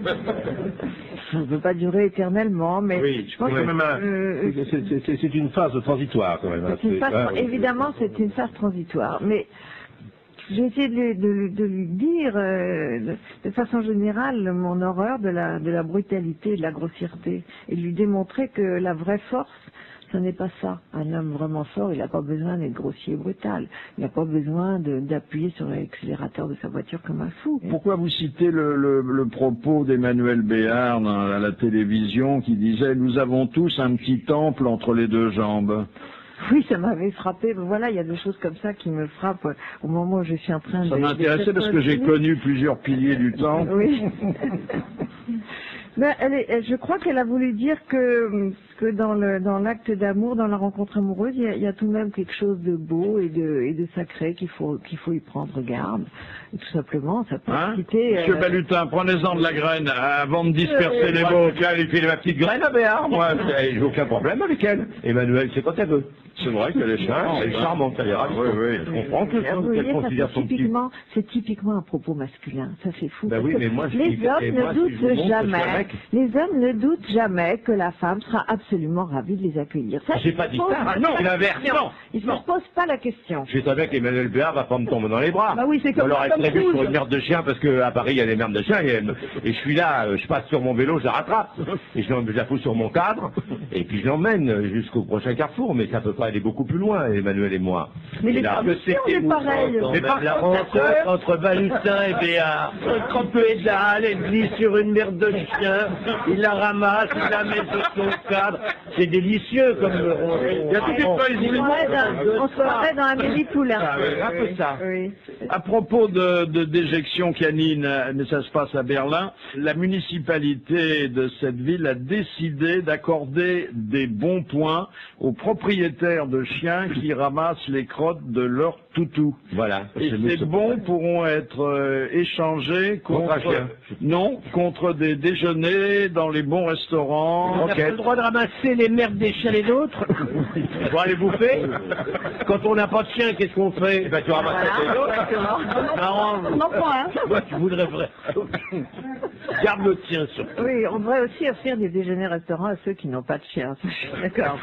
Ça ne peut pas durer éternellement, mais oui, je pense que c'est une phase transitoire quand même. Évidemment, c'est une phase transitoire, mais j'ai essayé de lui dire de façon générale mon horreur de la brutalité et de la grossièreté, et de lui démontrer que la vraie force, ce n'est pas ça. Un homme vraiment fort, il n'a pas besoin d'être grossier et brutal. Il n'a pas besoin d'appuyer sur l'accélérateur de sa voiture comme un fou. Pourquoi vous citez le propos d'Emmanuel Béard à la télévision qui disait « Nous avons tous un petit temple entre les deux jambes ». Oui, ça m'avait frappé. Voilà, il y a des choses comme ça qui me frappent au moment où je suis en train de... Ça m'intéressait parce que j'ai connu plusieurs piliers du temple. Oui. Mais je crois qu'elle a voulu dire que dans l'acte d'amour, dans la rencontre amoureuse, il y a tout de même quelque chose de beau et de sacré qu'il faut y prendre garde. Et tout simplement, ça peut quitter... Monsieur Balutin, prenez-en de la graine avant de disperser les mots. Elle fait ma petite graine à Béard, moi. J'ai aucun problème avec elle. Emmanuel, c'est quand elle veut. C'est vrai qu'elle est charmante. Elle est charmante, elle est ravie. Oui, je comprends qu'elle considère son petit... C'est typiquement un propos masculin. Ça, c'est fou. Ben oui, mais moi, les hommes ne doutent jamais. Les hommes ne doutent jamais que la femme sera absolument ravie de les accueillir. J'ai pas dit ça. Ah non, c'est l'inverse. Non. Ils ne se posent pas la question. Je savais qu'Emmanuel Béard va pas me tomber dans les bras. Bah oui, c'est comme ça. Alors, elle prévu sur une merde de chien, parce qu'à Paris, il y a des merdes de chiens, et je suis là, je passe sur mon vélo, je la rattrape. Et je la fous sur mon cadre, et puis je l'emmène jusqu'au prochain carrefour, mais ça peut pas aller beaucoup plus loin, Emmanuel et moi. Mais les femmes aussi, on est pareil. Mais par la rencontre entre Balutin et Béard, un pédale, elle glisse sur une merde de chien, il la ramasse, il la met sur son cadre. C'est délicieux comme... Il y a toutes les poésies. On se croirait dans Amélie Poulain. Un peu ça. Oui. À propos de déjection canine, mais ça se passe à Berlin, la municipalité de cette ville a décidé d'accorder des bons points aux propriétaires de chiens qui ramassent les crottes de leurs toutous. Voilà. Et ces bons pourront être échangés contre des déjeuners dans les bons restaurants. On a le droit de ramasser les merdes des chiens et d'autres pour aller bouffer. Quand on n'a pas de chien, qu'est-ce qu'on fait? Ben, tu ramasses les autres. On en prend un. Moi, tu voudrais vrai. Garde le tien, surtout. Oui, on devrait aussi offrir des déjeuners restaurants à ceux qui n'ont pas de chien. D'accord.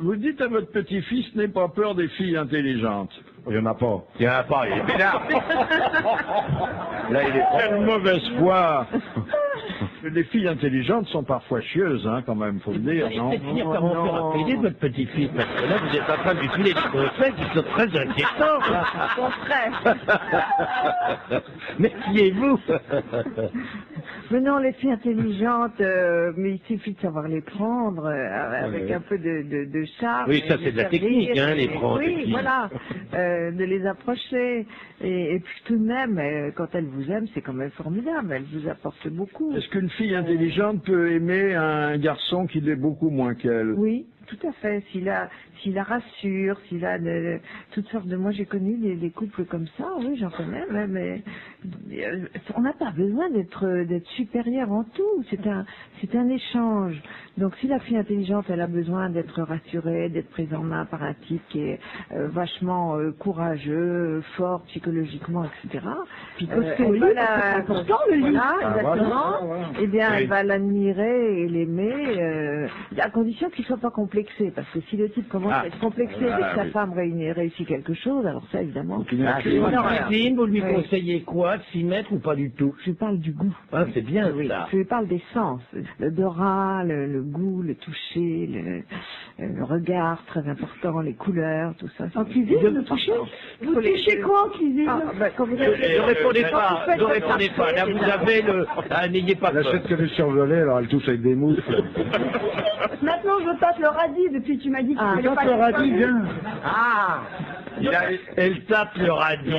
Vous dites à votre petit-fils, n'aie pas peur des filles intelligentes. Il n'y en a pas. Il n'y en a pas, il est pénard. Là, il est quelle mauvaise foi. Les filles intelligentes sont parfois chieuses, quand même, faut le dire, non? C'est finir par en faire un PD de votre petit-fils, parce que là, vous êtes en train de lui filer des conseils qui sont très inquiétants. Méfiez-vous. Mais non, les filles intelligentes, mais il suffit de savoir les prendre avec un peu de charme. Oui, ça c'est de la technique, les prendre. Oui, voilà, de les approcher. Et puis tout de même, quand elle vous aime, c'est quand même formidable, elle vous apporte beaucoup. Est-ce qu'une fille intelligente peut aimer un garçon qui l'est beaucoup moins qu'elle? Oui, Tout à fait. S'il la rassure, s'il a toutes sortes de... Moi, j'ai connu des couples comme ça, oui, j'en connais, mais on n'a pas besoin d'être supérieur en tout. C'est un échange. Donc, si la fille intelligente, elle a besoin d'être rassurée, d'être prise en main par un type qui est vachement courageux, fort psychologiquement, etc. Puis costaud, c'est important, le lit. Voilà, exactement. Eh bien, elle va l'admirer et l'aimer, à condition qu'il ne soit pas complexé. Parce que si le type commence à être complexé dès que sa femme réussit quelque chose, alors ça, évidemment... Cuisine, vous lui conseillez quoi? De s'y mettre ou pas du tout? Je parle du goût. Ah, c'est bien, ça. Je parle des sens. L'odorat, le goût, le toucher, le regard, très important, les couleurs, tout ça. En cuisine, le toucher? Vous touchez quoi en cuisine? Ne répondez pas, ne répondez pas. Là, vous avez le... n'ayez pas peur. Elle achète que des surgelés, alors elle touche avec des mousses. Maintenant, je tape le radis depuis que tu m'as dit que tu fallait pas le radis, bien. Elle tape le radis.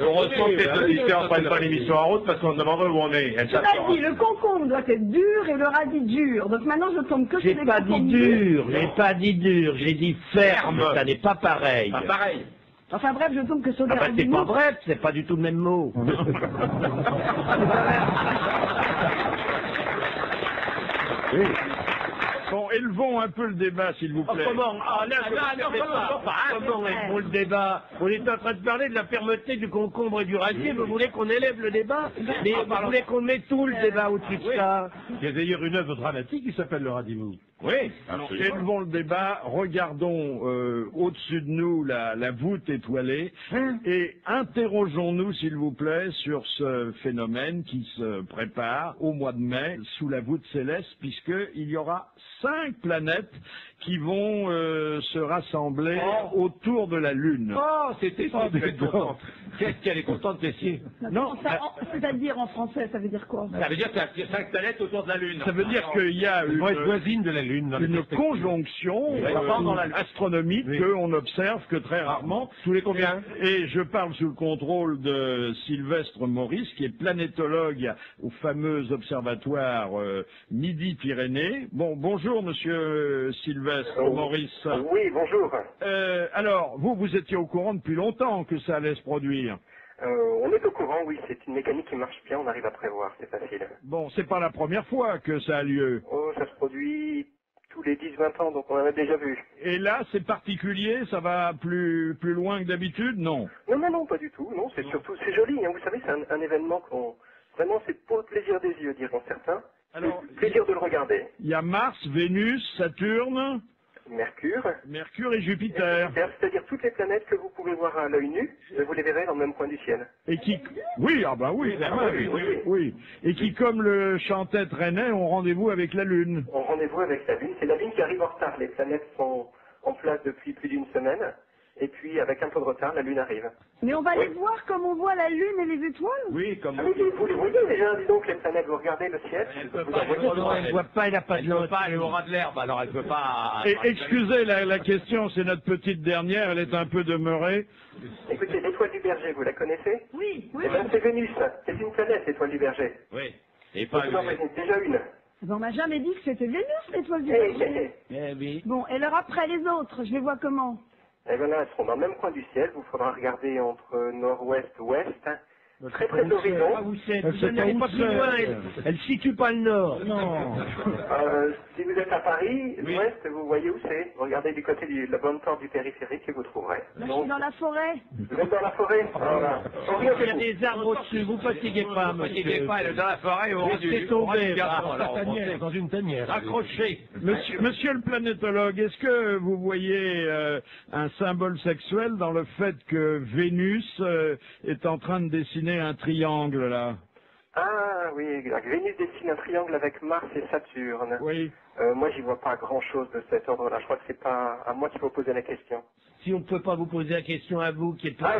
Heureusement que les auditeurs ne prennent pas l'émission en route parce qu'on se demande où on est. Tu m'as dit, le concombre doit être dur et le radis dur. Donc maintenant, je tombe que sur J'ai des pas dit concombres dur, j'ai pas dit dur, j'ai dit ferme. Ça n'est pas pareil. Pas pareil. Enfin bref, je tombe que sur des Ah bah, radis c'est pas mous. vrai, c'est pas du tout le même mot. Bon, élevons un peu le débat, s'il vous plaît. Comment? Ah là, comment est-ce le débat? On est en train de parler de la fermeté du concombre et du radis, vous voulez qu'on élève le débat? Mais vous voulez qu'on mette tout le débat au-dessus de ça? Il y a d'ailleurs une œuvre dramatique qui s'appelle Le Radimou. Oui, alors élevons le débat, regardons au-dessus de nous la voûte étoilée et interrogeons-nous, s'il vous plaît, sur ce phénomène qui se prépare au mois de mai sous la voûte céleste, puisqu'il y aura 5 planètes qui vont se rassembler autour de la Lune. Oh, c'était ça, tu es contente. Qu'est-ce qu'elle est contente, Tessier? Non, C'est-à-dire en français, ça veut dire quoi? Ça veut dire qu'il y a 5 planètes autour de la Lune. ça veut dire qu'il y a Voisine de la Lune. Dans les une perspectives. conjonction astronomique qu'on observe que très rarement. Tous les combien? Et je parle sous le contrôle de Sylvestre Maurice, qui est planétologue au fameux observatoire Midi-Pyrénées. Bon, bonjour monsieur Sylvestre Maurice. Oui, bonjour. Alors, vous étiez au courant depuis longtemps que ça allait se produire. On est au courant, oui, c'est une mécanique qui marche bien, on arrive à prévoir, c'est facile. Bon, c'est pas la première fois que ça a lieu. Oh, ça se produit tous les 10-20 ans, donc on en a déjà vu. Et là, c'est particulier, ça va plus loin que d'habitude, non? Non, pas du tout, non, c'est surtout, c'est joli, hein, vous savez, c'est un événement vraiment, c'est pour le plaisir des yeux, diront certains. Alors, le plaisir de le regarder. Il y a Mars, Vénus, Saturne, Mercure et Jupiter. C'est-à-dire toutes les planètes que vous pouvez voir à l'œil nu, vous les verrez dans le même coin du ciel. Et qui, oui, ah bah oui, oui. Et qui, comme le chantait Trenet, ont rendez-vous avec la Lune. On rendez-vous avec la Lune, c'est la Lune qui arrive en retard, les planètes sont en place depuis plus d'une semaine. Et puis, avec un peu de retard, la Lune arrive. Mais on va les voir comme on voit la Lune et les étoiles? Oui, comme... Ah, mais vous les voyez déjà, dis donc, les planètes, vous regardez le ciel. Elle ne voit pas, elle n'a pas de l'autre. Elle aura de l'herbe, alors elle ne peut pas... Et, excusez la question, c'est notre petite dernière, elle est un peu demeurée. Écoutez, l'étoile du Berger, vous la connaissez? Oui. Eh bien, c'est Vénus, c'est une planète, l'étoile du Berger. Oui, et pas vous en voyez déjà une. On m'a jamais dit que c'était Vénus, l'étoile du Berger. Oui. Bon, et alors après les autres, je les vois comment? Eh bien là, elles seront dans le même coin du ciel. Vous faudra regarder entre nord-ouest, ouest, très près de l'horizon. Elle pas plus loin, elle situe pas le nord. Non. Si vous êtes à Paris, l'ouest, vous voyez où c'est. Vous regardez du côté de la bonne porte du périphérique et vous trouverez. Là, je suis dans la forêt. Vous êtes dans la forêt? Voilà. Il y a des arbres au-dessus, vous fatiguez pas, monsieur. Fatiguez pas, elle est dans la forêt, on Laissez tomber. Dans une tanière. Accroché. Monsieur le planétologue, est-ce que vous voyez un symbole sexuel dans le fait que Vénus est en train de dessiner un triangle, là? Ah oui, exact. Vénus dessine un triangle avec Mars et Saturne. Oui. Moi, j'y vois pas grand-chose de cet ordre-là. Je crois que c'est pas à moi qu'il faut poser la question. si on ne peut pas vous poser la question à vous, qui est moi,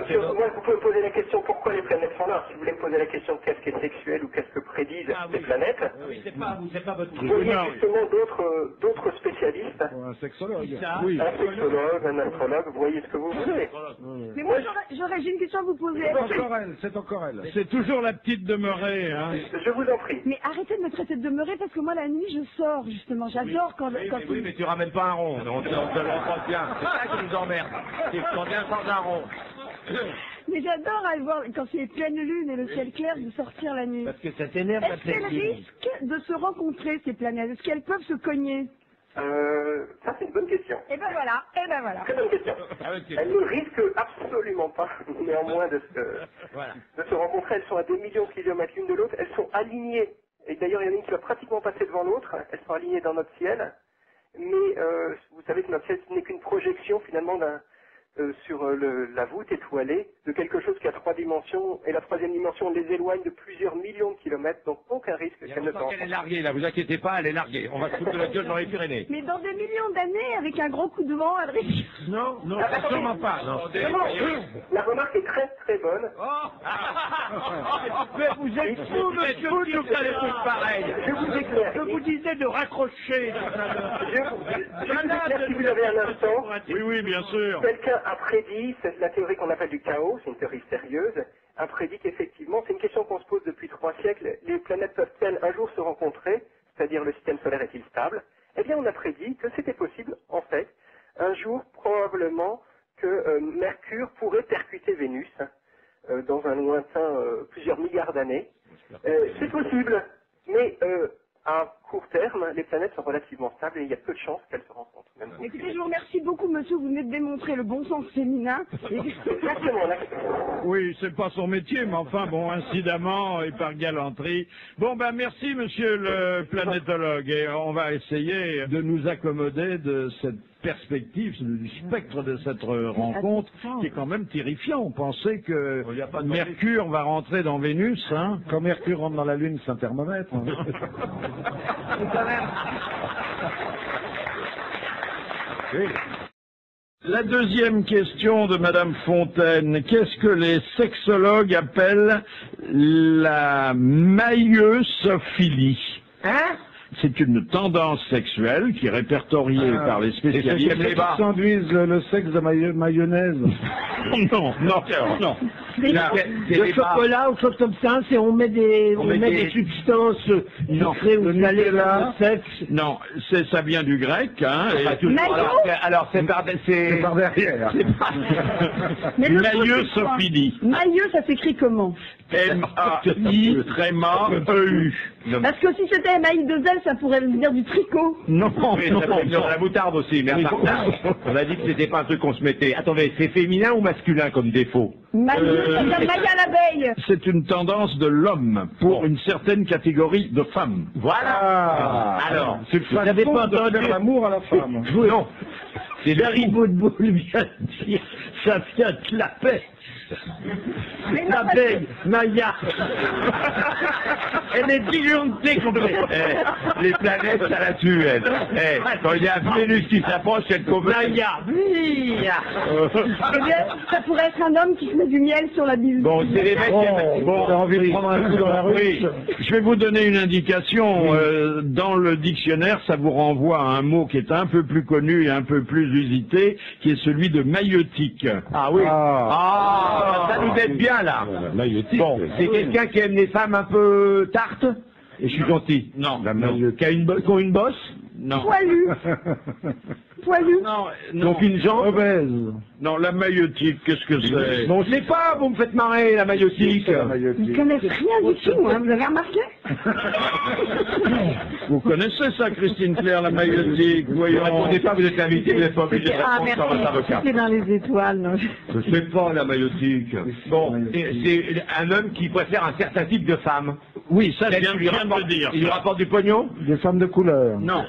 vous pouvez me poser la question pourquoi les planètes sont là. Si vous voulez me poser la question qu'est-ce qui est sexuel ou qu'est-ce que prédisent les planètes, c'est pas votre vous voyez justement d'autres spécialistes. Un sexologue. Oui. Un sexologue, un astrologue, vous voyez ce que vous voulez. Mais moi, j'ai une question à vous poser. C'est encore elle. C'est toujours la petite demeurée, hein. Je vous en prie. Mais arrêtez de me traiter de demeurée parce que moi, la nuit, je sors, justement. J'adore quand... Oui, mais tu ramènes pas un rond. On te l'entend bien. C'est ça qui nous emmerde. C'est qu'on vient sans un rond. Mais j'adore aller voir, quand c'est pleine lune et le ciel clair, de sortir la nuit. Parce que ça t'énerve la Est-ce qu'elles pleine lune. risquent de se rencontrer, ces planètes? Est-ce qu'elles peuvent se cogner? Ça c'est une bonne question. Eh ben voilà, Très bonne question. Elles ne risquent absolument pas, néanmoins, de se rencontrer. Elles sont à des millions de kilomètres l'une de l'autre. Elles sont alignées. Et d'ailleurs, il y en a une qui va pratiquement passer devant l'autre. Elles sont alignées dans notre ciel. Mais vous savez que notre ciel n'est qu'une projection finalement sur la voûte étoilée de quelque chose qui a 3 dimensions. Et la 3e dimension les éloigne de plusieurs millions de kilomètres. Donc aucun risque qu'elle ne s'en Elle est larguée, là. Vous inquiétez pas, elle est larguée. On va se foutre de la gueule dans les Pyrénées. Mais dans des millions d'années, avec un gros coup de vent, elle risque... Non, sûrement pas. Non. La remarque est très très bonne. Mais vous êtes fous, monsieur, vous nous faites des trucs pareils. Je vous éclaire. Je vous disais de raccrocher. Je vous éclaire si vous avez un instant. Oui, bien sûr. Quelqu'un a prédit, c'est la théorie qu'on appelle du chaos, c'est une théorie sérieuse, a prédit qu'effectivement, c'est une question qu'on se pose depuis 3 siècles, les planètes peuvent-elles un jour se rencontrer, c'est-à-dire le système solaire est-il stable? Eh bien, on a prédit que c'était possible, en fait, un jour, probablement, que Mercure pourrait percuter Vénus dans un lointain plusieurs milliards d'années. C'est possible, mais à court terme, les planètes sont relativement stables et il y a peu de chances qu'elles se rencontrent. Écoutez, je vous remercie beaucoup, monsieur. Vous venez de démontrer le bon sens féminin. Exactement. Oui, c'est pas son métier, mais enfin, bon, incidemment et par galanterie. Bon, ben, merci, monsieur le planétologue. Et on va essayer de nous accommoder de cette perspective, du spectre de cette rencontre, qui est quand même terrifiant. On pensait que Mercure va rentrer dans Vénus, hein. Quand Mercure rentre dans la Lune, c'est un thermomètre. Hein. La deuxième question de Madame Fontaine. Qu'est-ce que les sexologues appellent la maïeusophilie? Hein? C'est une tendance sexuelle qui est répertoriée par les spécialistes. Qui s'enduisent le sexe de mayonnaise. Non. Le chocolat ou chose comme ça, c'est on met des substances sucrées ou salées dans le sexe. Non, ça vient du grec, hein. Alors c'est par derrière. Maïeusophilie. Mailleux, ça s'écrit comment? M-A-I-E-U. Parce que si c'était un maïs de zèle, ça pourrait venir du tricot. Non. La moutarde aussi, mais on a dit que c'était pas un truc qu'on se mettait. Attendez, c'est féminin ou masculin comme défaut? Mailleux, ça vient de maille à l'abeille. C'est une tendance de l'homme pour une certaine catégorie de femmes. Voilà. Alors, vous n'avez pas entendu l'amour à la femme. Non. C'est Larry Boudboul vient de dire, ça vient de la paix. L'abeille, Maya. Elle est disjonctée complètement. Les planètes, ça la tue, elle. Quand il y a Vénus qui s'approche, elle commence. Maya, Eh bien, ça pourrait être un homme qui se met du miel sur la bise. Bon, c'est les mecs qui t'as envie de prendre un coup dans la rue. Oui, je vais vous donner une indication. Dans le dictionnaire, ça vous renvoie à un mot qui est un peu plus connu et un peu plus usité, qui est celui de maïeutique. Ah oui. Ça nous aide bien, là. Bon, c'est quelqu'un qui aime les femmes un peu tartes. Et je suis gentil. Non. Qui ont une bosse. Non. Poilu. Poilu. Non. Donc une jambe. Obèse. Non, la maïeutique, qu'est-ce que c'est? Non, je sais pas, vous me faites marrer, la maïeutique. Ils ne connaissent rien du tout, hein, vous avez remarqué? Vous connaissez ça, Christine Claire, la maïeutique? Voyons. Ne répondez pas, vous êtes invité, vous n'êtes pas obligé de répondre sur votre avocat. C'est dans les étoiles. Non. Je sais pas, la maïeutique. Bon, c'est un homme qui préfère un certain type de femme. Oui, ça, je viens de le dire. Il lui rapporte du pognon? Des femmes de couleur. Non.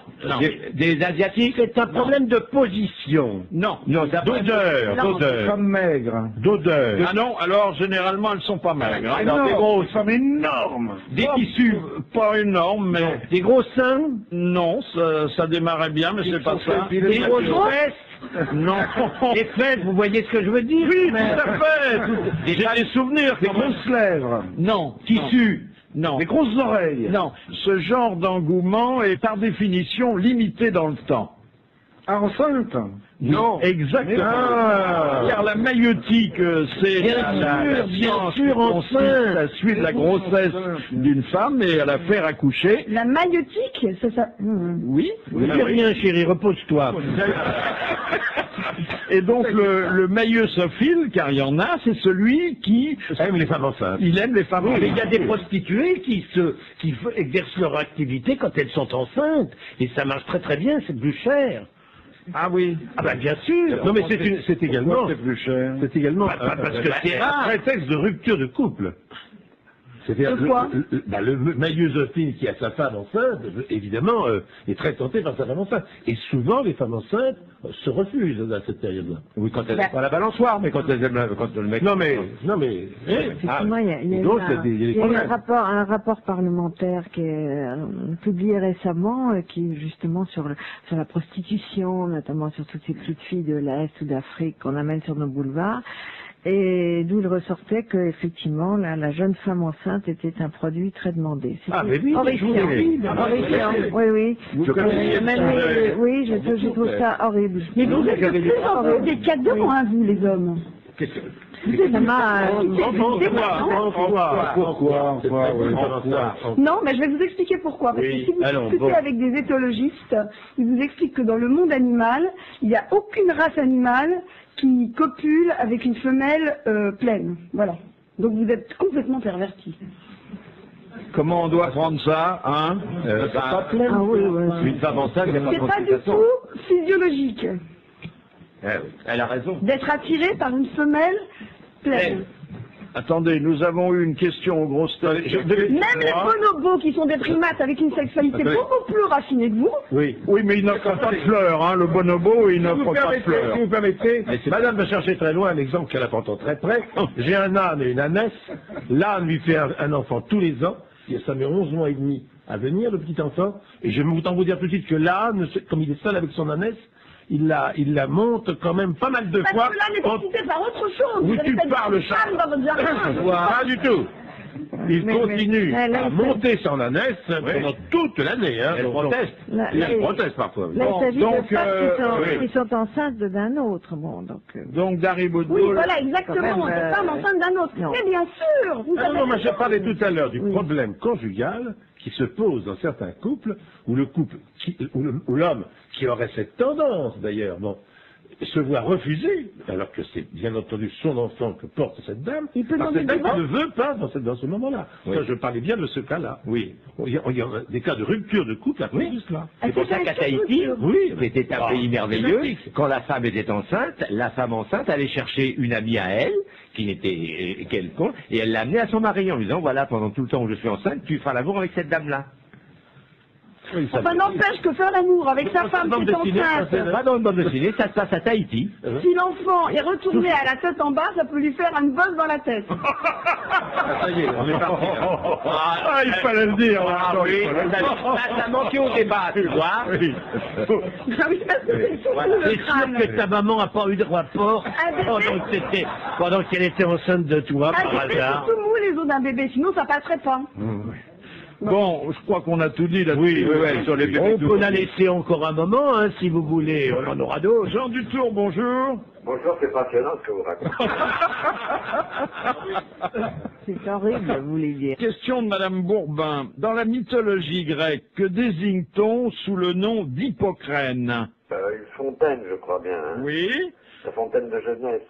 Des asiatiques? c'est un problème de position. Non. D'odeur. Femmes maigres. D'odeur. Ah non, alors généralement elles sont pas maigres. Hein. Alors, des grosses femmes énormes. Des tissus, pas énormes, mais... Des gros seins? Non, ça démarrait bien, mais c'est pas ça. Des grosses fesses? Non. Les fêtes, vous voyez ce que je veux dire? Oui, tout à fait. J'ai des souvenirs. Des grosses lèvres. Non. Tissu. Non. Des grosses oreilles. Non. Ce genre d'engouement est par définition limité dans le temps. Ah, enceinte? Non, exactement. Car la maïeutique, c'est la science qui consiste à suivre la grossesse d'une femme et à la faire accoucher. La maïeutique, c'est ça. Oui. Ne fais rien, chérie, repose-toi. Et donc le maïeusophile, car il y en a, c'est celui qui aime les femmes enceintes. Il aime les femmes enceintes. Mais il y a des prostituées qui exercent leur activité quand elles sont enceintes. Et ça marche très très bien, c'est plus cher. Ah oui. Ah ben bien sûr. Non mais c'est également. C'est plus cher. C'est également parce que c'est un prétexte de rupture de couple. C'est-à-dire le maïeusophile qui a sa femme enceinte, évidemment, est très tenté par sa femme enceinte. Et souvent, les femmes enceintes se refusent à cette période-là. Oui, quand elles n'ont pas la balançoire, mais quand elles aiment quand le mec. Non mais. Effectivement, il y a un rapport parlementaire qui est publié récemment, qui est justement sur la prostitution, notamment sur toutes ces petites filles de l'Est ou d'Afrique qu'on amène sur nos boulevards. Et d'où il ressortait que effectivement la jeune femme enceinte était un produit très demandé. Ah mais oui, horrifiant. Oui, oui. Oui, je trouve ça horrible. Mais vous êtes de plus en plus des cadeaux, hein, vous les hommes. Ça m'a. Pourquoi? Non, mais je vais vous expliquer pourquoi. Parce que si vous discutez avec des éthologistes, ils vous expliquent que dans le monde animal, il n'y a aucune race animale qui copule avec une femelle pleine. Voilà. Donc vous êtes complètement pervertis. Comment on doit prendre ça, hein Une femme enceinte, c'est pas du tout physiologique. Elle a raison. D'être attiré par une femelle pleine. Attendez, nous avons eu une question aux grosses têtes. Même les bonobos qui sont des primates avec une sexualité beaucoup plus raffinée que vous. Oui, mais il n'offre pas de fleurs, hein. Le bonobo, il n'offre pas de fleurs. Si vous permettez, madame va chercher très loin un exemple qu'elle apporte très près. J'ai un âne et une ânesse. L'âne lui fait un enfant tous les ans. Ça met 11 mois et demi à venir, le petit enfant. Et je vais vous dire tout de suite que l'âne, comme il est seul avec son ânesse, il la monte quand même pas mal de fois. Parce que l'âne est excité par autre chose. Oui, tu parles, femme dans votre jardin. Pas du tout. Il continue à monter son ânesse pendant toute l'année. Hein. Elle proteste. Elle proteste parfois. Là, il s'agit de femmes qui sont enceintes d'un autre. Bon, donc Dari Boudboul. Oui, voilà, exactement. Des femmes enceintes d'un autre. Mais bien sûr. Non, mais je parlais tout à l'heure du problème conjugal qui se pose dans certains couples, où le couple, où l'homme, qui aurait cette tendance d'ailleurs, se voit refuser, alors que c'est bien entendu son enfant que porte cette dame, parce que cette dame ne veut pas dans ce moment-là. Oui. Ça, je parlais bien de ce cas-là. Oui. Il y a des cas de rupture de couple à cause de cela. C'est pour ça qu'à Tahiti, c'était un pays merveilleux. Quand la femme était enceinte, la femme enceinte allait chercher une amie à elle, qui n'était quelconque, et elle l'amenait à son mari en lui disant, voilà, pendant tout le temps où je suis enceinte, tu feras l'amour avec cette dame-là. Oui, enfin, n'empêche que faire l'amour avec sa femme qui est enceinte. Pas dans une bande dessinée, ça se passe à Tahiti. Si l'enfant est retourné à la tête en bas, ça peut lui faire une bosse dans la tête. Ça y est, on est parti. Ah, il fallait le dire. Ça manquait au débat, tu vois. C'est sûr que ta maman n'a pas eu de rapport pendant qu'elle était enceinte de toi, par hasard. C'est tout mou les os d'un bébé, sinon ça passerait pas. Bon, je crois qu'on a tout dit là-dessus. Oui, sur les bébés. On peut la laisser encore un moment, hein, si vous voulez. On en aura d'autres. Jean Dutour, bonjour. Bonjour, c'est passionnant ce que vous racontez. C'est horrible, vous voulez dire. Question de Madame Bourbin. Dans la mythologie grecque, que désigne-t-on sous le nom d'Hippocrène? Une fontaine, je crois bien. Hein. Oui. La fontaine de jeunesse.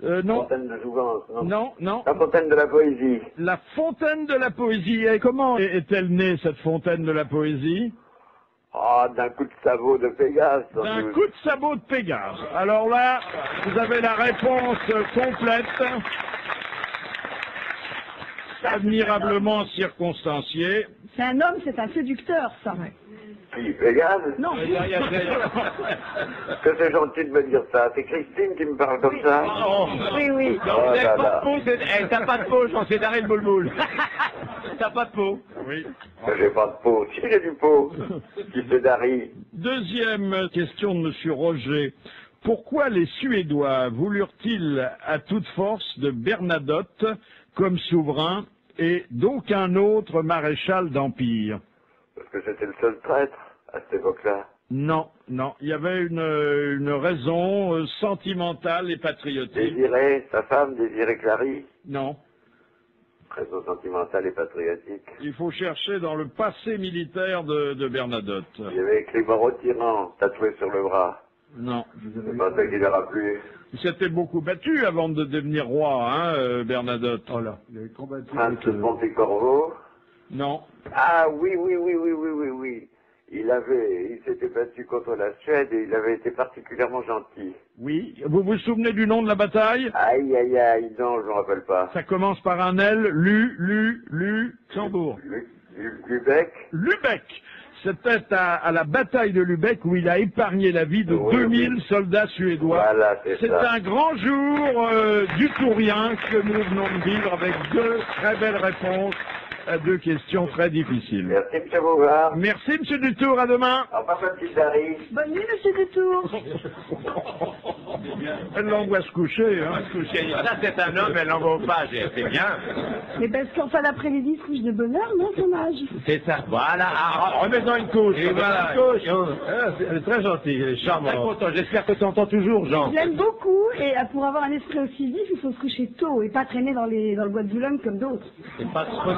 Non. La fontaine de jouvence, non. Non. La fontaine de la poésie. La fontaine de la poésie. Et comment est-elle née, cette fontaine de la poésie? Ah, d'un coup de sabot de Pégase. D'un coup de sabot de Pégase. Alors là, vous avez la réponse complète. Admirablement circonstancié. C'est un homme, c'est un séducteur, ça. Qui, Pégase? Non. Que c'est gentil de me dire ça. C'est Christine qui me parle comme ça. Oui. T'as pas de peau, c'est Dari Boudboul. T'as pas de peau. Oui. J'ai pas de peau. Si j'ai du peau. Qui c'est Dari? Deuxième question de Monsieur Roger. Pourquoi les Suédois voulurent-ils à toute force de Bernadotte comme souverain et d'aucun autre maréchal d'empire? Parce que c'était le seul traître à cette époque-là. Non, non, il y avait une raison sentimentale et patriotique. Désiré, sa femme, Désiré Clary? Non. Raison sentimentale et patriotique. Il faut chercher dans le passé militaire de Bernadotte. Il y avait écrit mort au tyran, tatoué sur le bras. Non. C'est pas ça qui leur a plu. Il s'était beaucoup battu avant de devenir roi, hein, Bernadotte. Oh là, il avait combattu. Prince de Pontecorvo? Non. Ah oui. Il s'était battu contre la Suède et il avait été particulièrement gentil. Oui. Vous vous souvenez du nom de la bataille? Aïe, non, je me rappelle pas. Ça commence par un L, Luxembourg. Lubeck? Lubeck. C'était à la bataille de Lubeck où il a épargné la vie de 2000 soldats suédois. Voilà, c'est un grand jour du Tourien que nous venons de vivre avec deux très belles réponses à deux questions très difficiles. Merci, M. Bouvard. Merci, M. Dutour. À demain. Au revoir, petit Harry. Bonne nuit, M. Dutour. Elle l'envoie se coucher. Hein. Ça, c'est un homme, elle l'envoie au page, c'est bien. Mais parce qu'en fin d'après-midi, il se couche de bonne heure, non, son âge? C'est ça. Voilà, remets-en une couche. Et voilà. Elle est très gentille, elle est charmante. Très content. J'espère que tu entends toujours, Jean. Je l'aime beaucoup, et pour avoir un esprit aussi vif, il faut se coucher tôt et pas traîner dans le bois de Boulogne comme d'autres. C'est pas trop...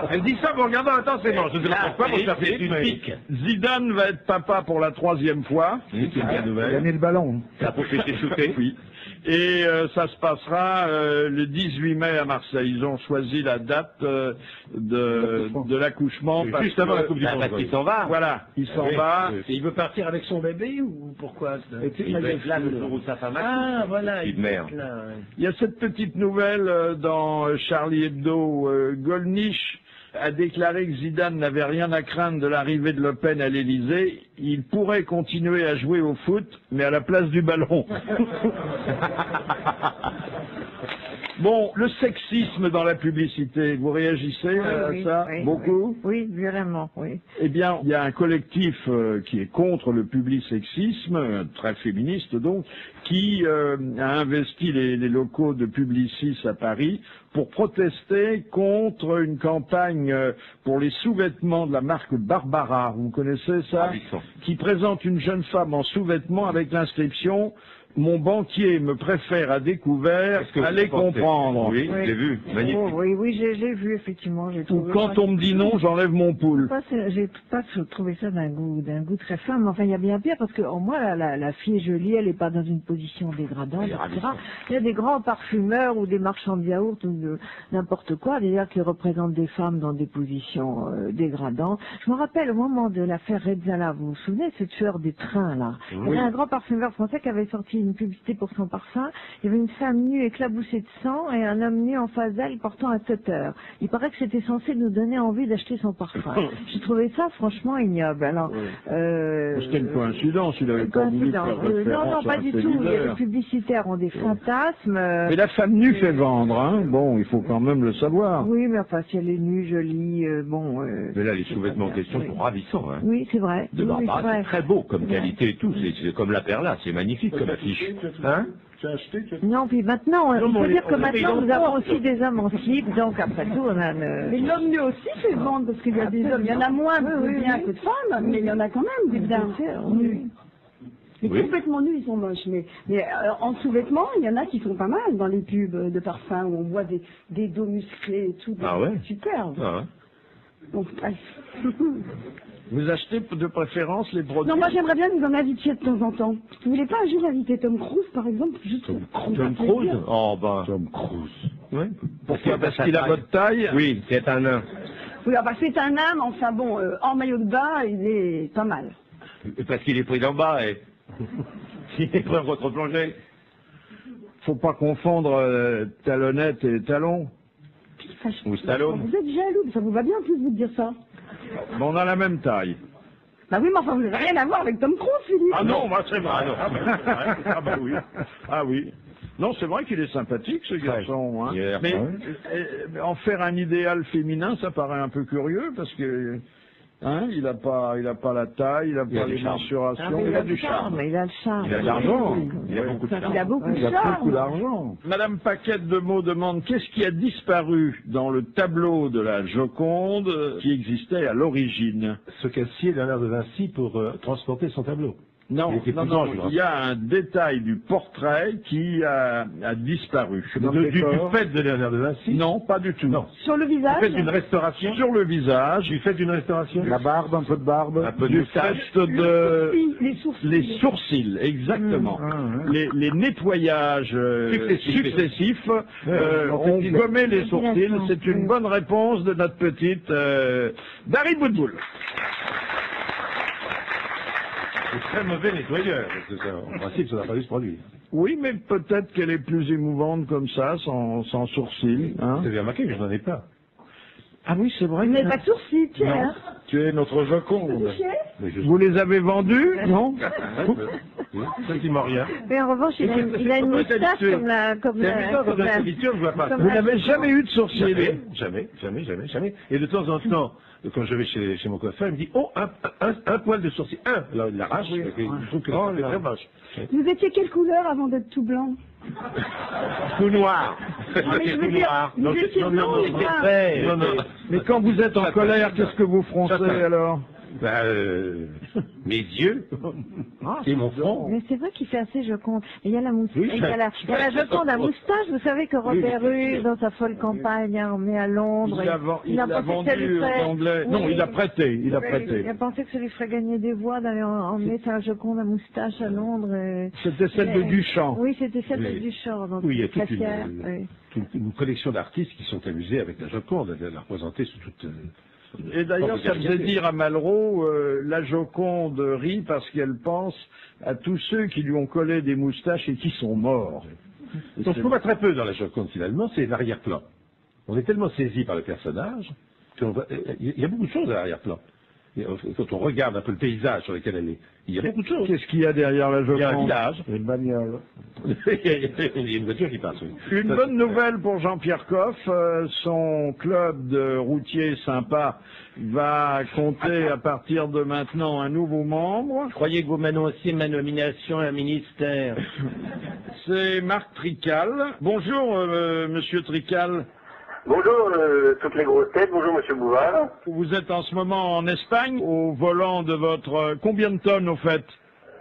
Elle dit ça en regardant intensément. Je ne sais pas pourquoi, pour faire c'est une pique. Zidane va être papa pour la 3e fois. C'est une bien nouvelle. Gagner le ballon. Ça peut faire shooter. Oui. Et ça se passera le 18 mai à Marseille. Ils ont choisi la date de l'accouchement. Juste avant la Coupe du Monde. Parce qu'il s'en va. Voilà, il s'en va. Et il veut partir avec son bébé ou pourquoi? Il va être là le jour où sa femme a... Ah, voilà. Il mère. Il y a cette petite nouvelle dans Charlie Hebdo. Gollnisch a déclaré que Zidane n'avait rien à craindre de l'arrivée de Le Pen à l'Élysée. Il pourrait continuer à jouer au foot, mais à la place du ballon. Bon, le sexisme dans la publicité, vous réagissez à ça beaucoup? Oui, vraiment, oui. Eh bien, il y a un collectif qui est contre le publisexisme, très féministe donc, qui a investi les locaux de Publicis à Paris pour protester contre une campagne pour les sous-vêtements de la marque Barbara. Vous connaissez ça? Qui présente une jeune femme en sous-vêtements avec l'inscription « Mon banquier me préfère à découvert, allez comprendre ». Oui, j'ai vu, magnifique. Oh, oui, j'ai vu, effectivement. Ou quand on me dit non, j'enlève mon poule. J'ai pas trouvé ça d'un goût très femme. Enfin, il y a bien pire, parce que au moins, la fille est jolie, elle n'est pas dans une position dégradante, etc. Il y a des grands parfumeurs ou des marchands de yaourt ou de n'importe quoi, d'ailleurs, qui représentent des femmes dans des positions dégradantes. Je me rappelle, au moment de l'affaire Redzala, vous vous souvenez, ce tueur des trains, là. Il y avait un grand parfumeur français qui avait sorti une publicité pour son parfum. Il y avait une femme nue éclaboussée de sang et un homme nu en face d'elle portant un cutter. Il paraît que c'était censé nous donner envie d'acheter son parfum. J'ai trouvé ça franchement ignoble. Alors, c'était une coïncidence, il avait pas voulu faire référence. Non, pas du tout. Les publicitaires ont des fantasmes. Mais la femme nue fait vendre, hein. Bon, il faut quand même le savoir. Oui, mais enfin, si elle est nue, jolie, bon... Mais là, les sous-vêtements en question sont ravissants, hein. Oui, c'est vrai. De Barbara, c'est très beau comme qualité et tout. C'est comme la perla, c'est magnifique comme affiche. Hein? Non, puis maintenant, il faut dire que maintenant, nous avons aussi des hommes en slip, donc après tout, on a le... Mais l'homme nu aussi fait vendre, parce qu'il y a des hommes, il y en a moins de biens que de femmes, mais il y en a quand même des biens nus. Les complètement nus, ils sont moches, mais en sous-vêtements, il y en a qui sont pas mal dans les pubs de parfums, où on voit des dos musclés et tout, superbes. Ah ouais. Donc, bref. Vous achetez de préférence les produits? Non, moi j'aimerais bien que vous en invitiez de temps en temps. Vous voulez pas un jour inviter Tom Cruise, par exemple? Juste Tom Cruise? Oh, ben. Tom Cruise. Oui. Pourquoi? Parce qu'il a votre taille? Oui, c'est un nain. Oui, bah c'est un nain, mais enfin bon, en maillot de bain, il est pas mal. Parce qu'il est pris d'en bas et... Il est prêt à contre-plonger. Faut pas confondre talonnette et talon. Ou Stallone. Vous êtes jaloux, ça vous va bien en plus de vous dire ça. Bon, on a la même taille. Bah oui, mais enfin, vous n'avez rien à voir avec Tom Cruise, Philippe. Ah non, moi c'est vrai. Ah bah oui. Ah oui. Non, c'est vrai qu'il est sympathique, ce garçon. Hein. Mais en faire un idéal féminin, ça paraît un peu curieux, parce que Hein, il a pas la taille, il a pas les mensurations. Il a du charme. Il a le charme. Il a de l'argent. Il a beaucoup de charme. Il a beaucoup de Il a charme. beaucoup d'argent. Madame Paquette de Meaux demande qu'est-ce qui a disparu dans le tableau de la Joconde qui existait à l'origine. Ce qu'a scié Léonard de Vinci pour transporter son tableau. Non, il y a un détail du portrait qui a disparu. Du fait de Léonard de Vinci? Non, pas du tout. Non. Sur le visage? Du fait d'une restauration? Sur le visage. Du fait d'une restauration? La barbe, un peu de barbe. Un peu du de fait les sourcils. Les sourcils, exactement. Les nettoyages successifs ont gommé les sourcils. C'est une bonne réponse de notre petite Dari Boudboul. C'est très mauvais nettoyeur, parce que en principe, ça n'a pas dû se produire. Oui, mais peut-être qu'elle est plus émouvante comme ça, sans sourcils. Hein. Vous avez remarqué que je n'en ai pas. Ah oui, c'est vrai. Vous n'avez pas de sourcils, Pierre? Tu es notre Joconde. Vous les avez vendus? Non. Effectivement rien. Mais en revanche, il a une moustache comme la... Vous n'avez jamais eu de sourcils? Jamais. Et de temps en temps, quand je vais chez mon coiffeur, il me dit « Oh, un poil de sourcil. Un !» Alors il l'arrache, je trouve que c'est très moche. Vous étiez quelle couleur avant d'être tout blanc? Tout noir. Vous étiez blanc ou noir? Mais quand vous êtes en colère, qu'est-ce que vous froncez alors? Mes yeux et mon front. Mais c'est vrai qu'il fait assez Joconde. Et il y a la moustache. Il y a la Joconde à moustache. Vous savez que Robert Hue, dans sa folle campagne, a emmené à Londres. Il a vendu aux Anglais. Non, il a prêté. Il a pensé que ça lui ferait gagner des voix d'aller emmener sa Joconde à moustache à Londres. C'était celle de Duchamp. Oui, c'était celle de Duchamp. Donc oui, il y a toute une collection d'artistes qui sont amusés avec la Joconde, de la représenter sous toute... Et d'ailleurs, ça faisait dire à Malraux, la Joconde rit parce qu'elle pense à tous ceux qui lui ont collé des moustaches et qui sont morts. Donc ce qu'on voit très peu dans la Joconde finalement, c'est l'arrière-plan. On est tellement saisi par le personnage qu'il y a beaucoup de choses à l'arrière-plan. Quand on regarde un peu le paysage sur lequel elle est, il y a beaucoup de choses. Qu'est-ce qu'il y a derrière la Joconde? Il y a un village. Une bagnole. Il y a une voiture qui passe, oui. Une bonne nouvelle pour Jean-Pierre Coff. Son club de routiers sympa va compter à partir de maintenant un nouveau membre. Je croyais que vous m'annonciez ma nomination à un ministère. C'est Marc Trical. Bonjour, monsieur Trical. Bonjour toutes les grosses têtes, bonjour monsieur Bouvard. Vous êtes en ce moment en Espagne, au volant de votre... Combien de tonnes au fait?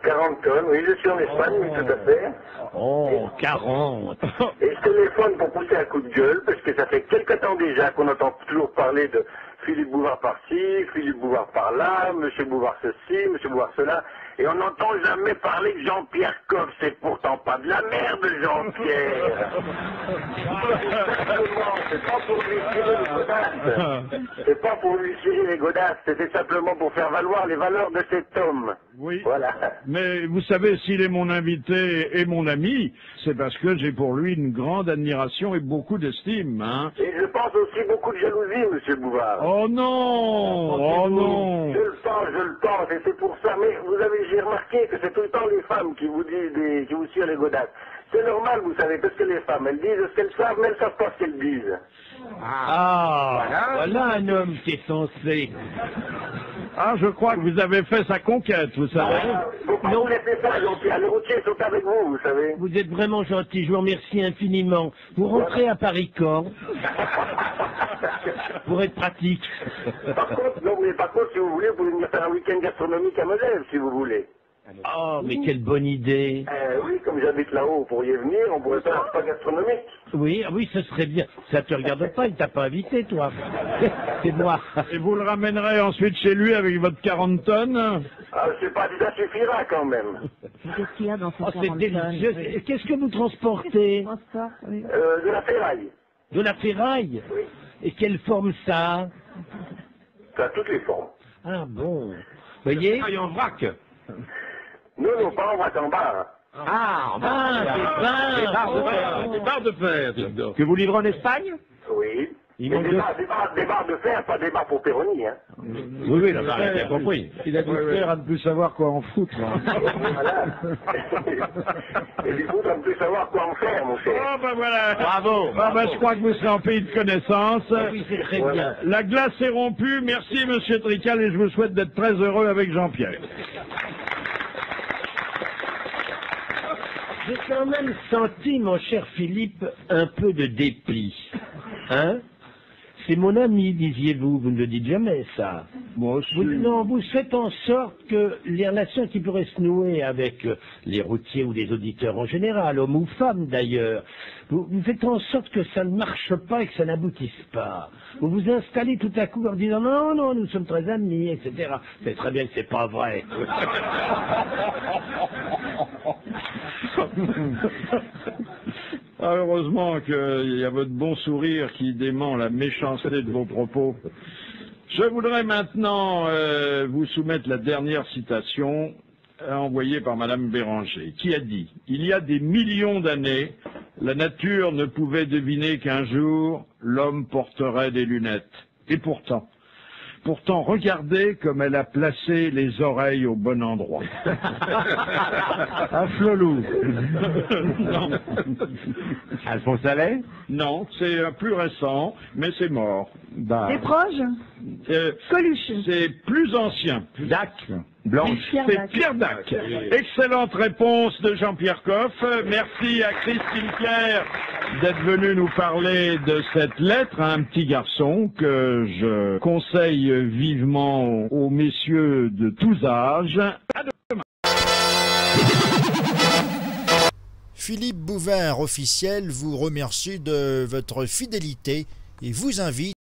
40 tonnes, oui, je suis en Espagne, oui, tout à fait. Oh, 40. Et je téléphone pour pousser un coup de gueule, parce que ça fait quelque temps déjà qu'on entend toujours parler de Philippe Bouvard par-ci, Philippe Bouvard par-là, monsieur Bouvard ceci, monsieur Bouvard cela, et on n'entend jamais parler de Jean-Pierre Coff, c'est pourtant pas de la merde, Jean-Pierre. C'est pas pour lui tirer les godasses. C'est pas pour lui tirer les godasses, c'était simplement pour faire valoir les valeurs de cet homme. Oui. Voilà. Mais vous savez, s'il est mon invité et mon ami, c'est parce que j'ai pour lui une grande admiration et beaucoup d'estime, hein. Et je pense aussi beaucoup de jalousie, monsieur Bouvard. Oh non! Oh non! Je le pense, et c'est pour ça. Mais vous avez, j'ai remarqué que c'est tout le temps les femmes qui vous disent qui vous tirent les godasses. C'est normal, vous savez, parce que les femmes, elles disent ce qu'elles savent, mais elles ne savent pas ce qu'elles disent. Voilà un homme qui est censé. Ah, je crois que vous avez fait sa conquête, vous savez. Non, laissez ça, Jean-Pierre. Les routiers sont avec vous, vous savez. Vous êtes vraiment gentil, je vous remercie infiniment. Vous rentrez à Paris-Corps pour être pratique. Par contre, si vous voulez, vous pouvez venir faire un week-end gastronomique à Moselle, si vous voulez. Oh, mais quelle bonne idée. Oui, comme j'habite là-haut, vous pourriez venir, on pourrait faire un repas gastronomique. Oui, ce serait bien. Ça te regarde pas, il t'a pas invité, toi. C'est moi. Et vous le ramènerez ensuite chez lui avec votre 40 tonnes? Ah, je sais pas si ça suffira quand même. Qu'est-ce qu'il y a dans ce 40 c'est délicieux. tonnes? Qu'est-ce que vous transportez? De la ferraille. De la ferraille? Oui. Et quelle forme ça a? Ça a toutes les formes. Ah bon. Vous voyez? Ferraille en vrac. Non, pas en vrac, en barre. Ah, en barre, des barres de fer. Que vous livrez en Espagne? Oui. Des barres de fer, pas des barres pour Péroni, hein. Oui, oui, il a bien compris. Il a dû faire à ne plus savoir quoi en foutre. Voilà. Et du coup, on ne plus savoir quoi en faire, mon cher. Oh, ben voilà. Bravo. Ah, ben, je crois que vous serez en pays de connaissance. Oui, c'est très bien. La glace est rompue. Merci, monsieur Trical, et je vous souhaite d'être très heureux avec Jean-Pierre. J'ai quand même senti, mon cher Philippe, un peu de dépit. Hein? C'est mon ami, disiez-vous, vous ne le dites jamais, ça. Moi aussi. Non, vous faites en sorte que les relations qui pourraient se nouer avec les routiers ou les auditeurs en général, hommes ou femmes d'ailleurs, vous faites en sorte que ça ne marche pas et que ça n'aboutisse pas. Vous vous installez tout à coup en disant non, non, nous sommes très amis, etc. C'est très bien que c'est pas vrai. Ah, heureusement qu'il y a votre bon sourire qui dément la méchanceté de vos propos. Je voudrais maintenant vous soumettre la dernière citation envoyée par Madame Béranger, qui a dit « Il y a des millions d'années, la nature ne pouvait deviner qu'un jour, l'homme porterait des lunettes. Et pourtant, regardez comme elle a placé les oreilles au bon endroit. » Un flelou. Non. Alphonse Allais? Non, c'est plus récent, mais c'est mort. Bah, Des proches Coluche. C'est plus ancien. Dac? Blanche? C'est Pierre Dac. Excellente réponse de Jean-Pierre Coff. Merci à Christine Pierre d'être venu nous parler de cette lettre à un petit garçon que je conseille vivement aux messieurs de tous âges. À demain. Philippe Bouvard officiel vous remercie de votre fidélité et vous invite